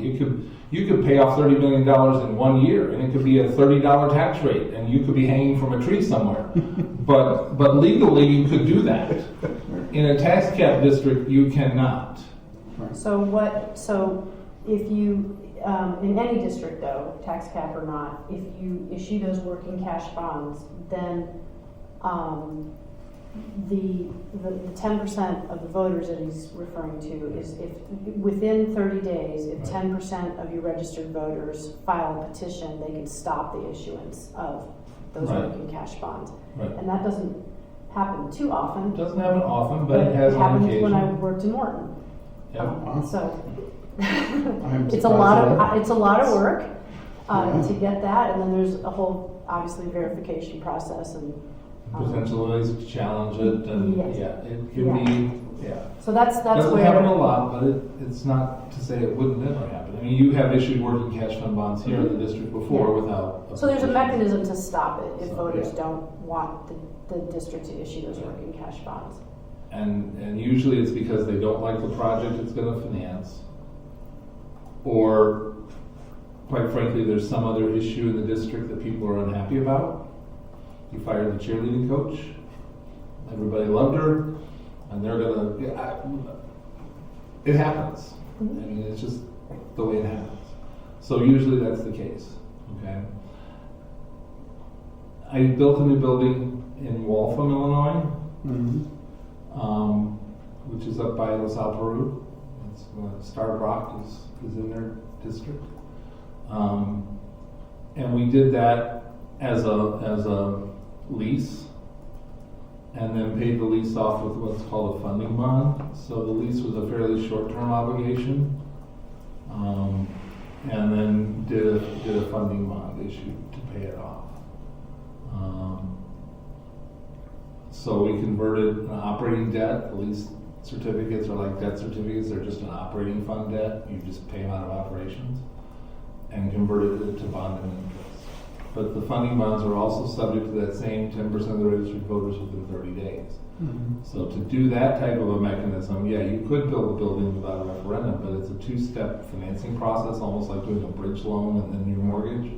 You could pay off $30 million in 1 year, and it could be a $30 tax rate, and you could be hanging from a tree somewhere. But legally you could do that. In a tax cap district, you cannot. So if you, in any district though, tax cap or not, if you issue those working cash bonds, then, the 10% of the voters that he's referring to is if, within 30 days, if 10% of your registered voters file a petition, they can stop the issuance of those Right. working cash bonds. Right. And that doesn't happen too often. It doesn't happen often, but it has on happened occasion. when I worked in Morton. Yeah. So I'm it's a lot surprised at of it's a lot of work Yeah. to get that, and then there's a whole obviously verification process and. Potential ways to challenge it, and Yes. yeah, it could be, yeah. So that's Doesn't where. happen a lot, but it's not to say it wouldn't ever happen. I mean, you have issued working cash fund bonds here in the district before Yeah. without. So there's a petition. mechanism to stop it if So, voters yeah. don't want the district to issue those working cash bonds. And usually it's because they don't like the project it's gonna finance. Or, quite frankly, there's some other issue in the district that people are unhappy about. You fired the cheerleading coach, everybody loved her, and they're gonna, it happens. I mean, it's just the way it happens. So usually that's the case, okay? I built a new building in Waltham, Illinois, Mhm. which is up by LaSalle, Peru. It's, Starved Rock is in their district. And we did that as a lease, and then paid the lease off with what's called a funding bond. So the lease was a fairly short-term obligation, and then did a funding bond issue to pay it off. So we converted an operating debt. The lease certificates are like debt certificates; they're just an operating fund debt. You just pay them out of operations, and converted it to bond and interest. But the funding bonds are also subject to that same 10% of the registered voters within 30 days. Mhm. So to do that type of a mechanism, yeah, you could build a building without a referendum, but it's a two-step financing process, almost like doing a bridge loan and then your mortgage.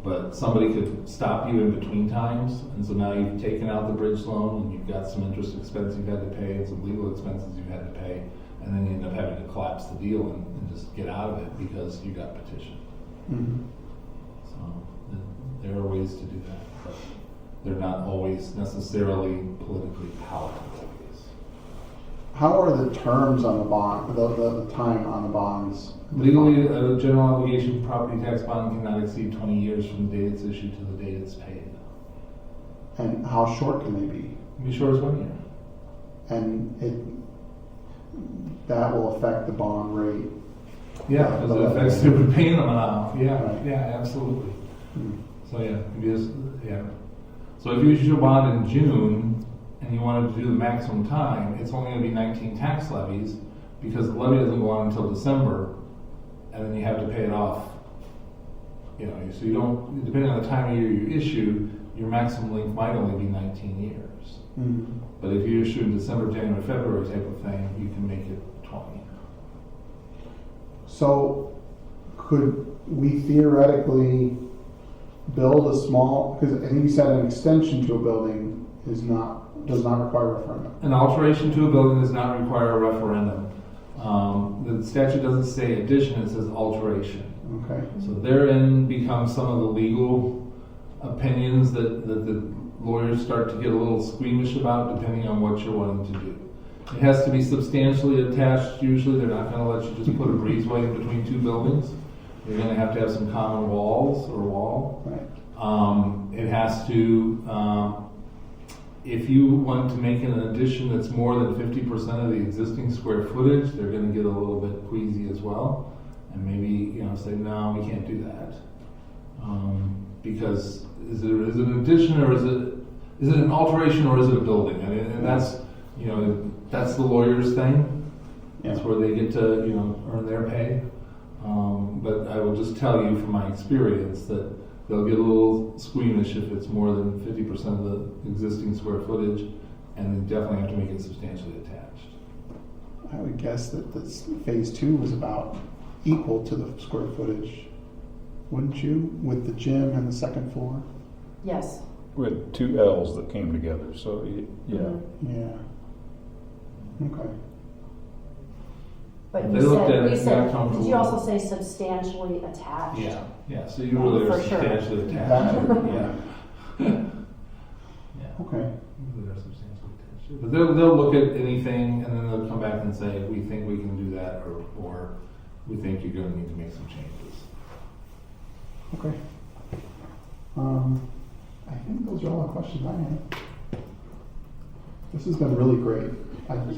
But somebody could stop you in between times, and so now you've taken out the bridge loan and you've got some interest expense you've had to pay and some legal expenses you've had to pay, and then you end up having to collapse the deal and just get out of it because you got petitioned. Mhm. So there are ways to do that, but they're not always necessarily politically palatable ways. How are the terms on the bond, the time on the bonds? Legally, a general obligation property tax bond cannot exceed 20 years from the date it's issued to the date it's paid. And how short can they be? Be sure it's 1 year. And that will affect the bond rate. Yeah, because it affects the repayment amount. Yeah, Right. yeah, absolutely. Hmm. So yeah, yeah. So if you issue a bond in June and you wanted to do the maximum time, it's only going to be 19 tax levies because the levy doesn't go on until December, and then you have to pay it off. You know, so you don't, depending on the time of year you issue, your maximum length might only be 19 years. Mhm. But if you issue in December, January, February type of thing, you can make it 20. So could we theoretically build a small, because I think you said an extension to a building does not require a referendum. An alteration to a building does not require a referendum. The statute doesn't say addition, it says alteration. Okay. So therein becomes some of the legal opinions that the lawyers start to get a little squeamish about depending on what you're wanting to do. It has to be substantially attached usually. They're not gonna let you just put a breezeway in between two buildings. You're gonna have to have some common walls or wall. Right. It has to, if you want to make an addition that's more than 50% of the existing square footage, they're gonna get a little bit queasy as well. And maybe, say, no, we can't do that. Because is it an addition or is it an alteration or is it a building? And that's, that's the lawyer's thing. That's where they get to, earn their pay. But I will just tell you from my experience that they'll get a little squeamish if it's more than 50% of the existing square footage, and they definitely have to make it substantially attached. I would guess that this phase 2 was about equal to the square footage, wouldn't you, with the gym and the second floor? Yes. We had two L's that came together, so yeah. Mhm. Yeah. Okay. But They you looked at said, it, you got said, comfortable. did you also say substantially attached? Yeah, so you really are For sure. substantially attached. That- yeah. Yeah. Okay. Usually they're substantially attached. But they'll look at anything and then they'll come back and say, we think we can do that, or we think you're gonna need to make some changes. Okay. I think those are all the questions I have. This has been really great. I thank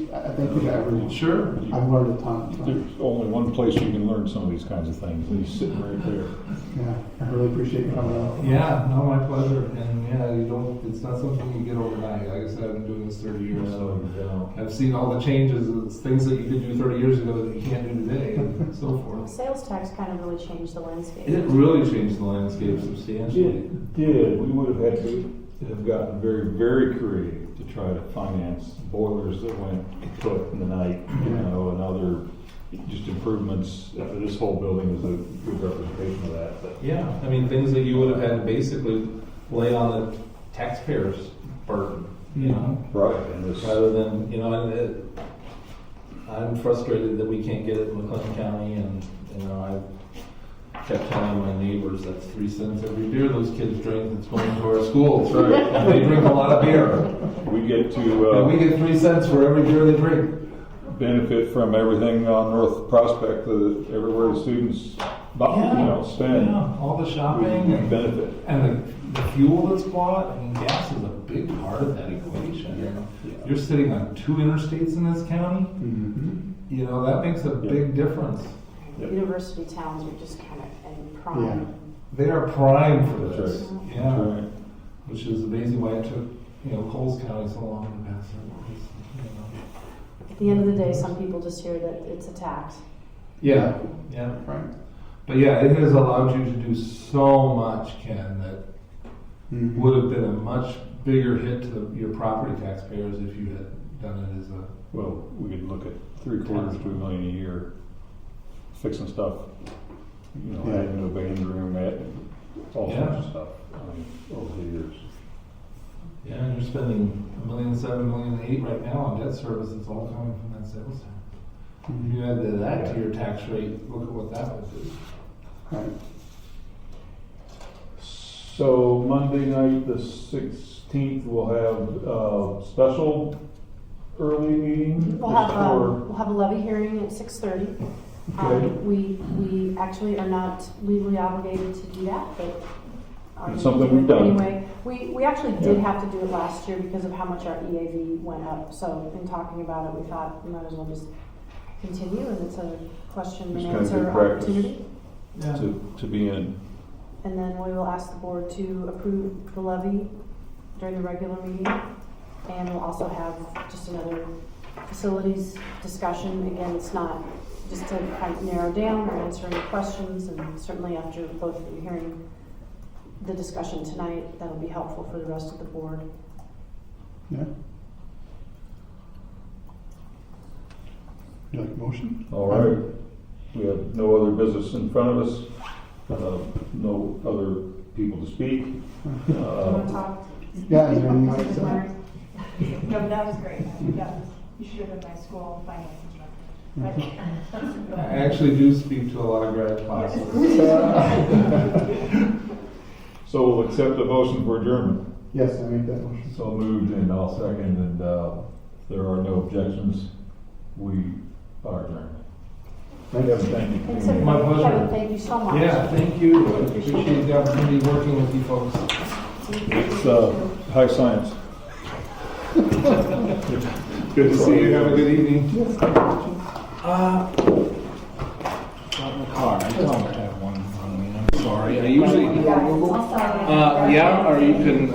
you to everyone. Sure. I've learned a ton. There's only one place you can learn some of these kinds of things, and he's sitting right there. Yeah, I really appreciate you coming out. Yeah, no, my pleasure. And it's not something you get overnight. Like I said, I've been doing this 30 years, so I've seen all the changes. It's things that you could do 30 years ago that you can't do today, and so forth. Sales tax kind of really changed the landscape. It really changed the landscape substantially. It did. We would have had to have gotten very, very creative to try to finance boilers that went kaput in the night, and other just improvements. This whole building is a good representation of that. But Yeah, I mean, things that you would have had to basically lay on the taxpayers' burden, right, and this, rather than, I'm frustrated that we can't get it in McLean County, and, I kept telling my neighbors that's 3 cents every beer those kids drink that's going to our schools. Right. And they drink a lot of beer. we get And to we get 3 cents for every beer they drink. benefit from everything on North Prospect, everywhere the students, spend. Yeah, all the We shopping and benefit. And the fuel that's bought, gas is a big part of that equation. Yeah. You're sitting on 2 interstates in this county, Mm-hmm. that makes a big difference. Yep. University towns are just kind of in prime. Yeah. They are primed for That's this. right. Yeah. That's right. Which is amazing why it took, Coles County so long to pass it. At the end of the day, some people just hear that it's a tax. Yeah. Right. But yeah, it has allowed you to do so much, Ken, that Mhm. would have been a much bigger hit to your property taxpayers if you had done it as a. Well, we could look at $750,000 to $1 million a year, fixing stuff, adding a band room, all sorts of stuff, over the years. Yeah, and you're spending $1.7 million, $1.8 million right now on debt service. It's all coming from that sales tax. If you add that to your tax rate, look at what that would do. Right. So Monday night, the 16th, we'll have a special early meeting. We'll have, Or- we'll have a levy hearing at 6:30. Okay. We actually are not legally obligated to do that, but are It's going to something do we've it done. anyway. We actually did Yeah. have to do it last year because of how much our EAV went up. So in talking about it, we thought we might as well just continue, and it's a question and It's kind of answer good practice. opportunity. To be in. And then we will ask the board to approve the levy during the regular meeting. And we'll also have just another facilities discussion. Again, it's not just to kind of narrow down or answer any questions, and certainly after both of you hearing the discussion tonight, that'll be helpful for the rest of the board. Yeah. You like a motion? All right. We have no other business in front of us, no other people to speak. Do you want to talk? Yeah, is there anything like Mrs. that? Myers? No, but that was great. I think that was, you should have been my school finance instructor. I actually do speak to a lot of grad classes. So we'll accept the motion for adjournment. Yes, I made that motion. So moved, and I'll second, and, if there are no objections, we are adjourned. Kevin, thank you. Thanks, My everybody. pleasure. Kevin, thank you so much. Yeah, thank you. I appreciate the opportunity working with you folks. It's, high science. Good to see you. Have a good evening. Not in the car, I don't have one on me, I'm sorry. I usually, yeah, or you can,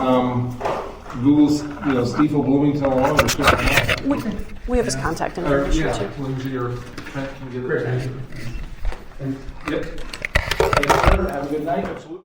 Google, Stiefel Bloomington along or something. We have his contact Or, information yeah, too. Lindsay or Trent can get it. Yep. Thanks, sir. Have a good night.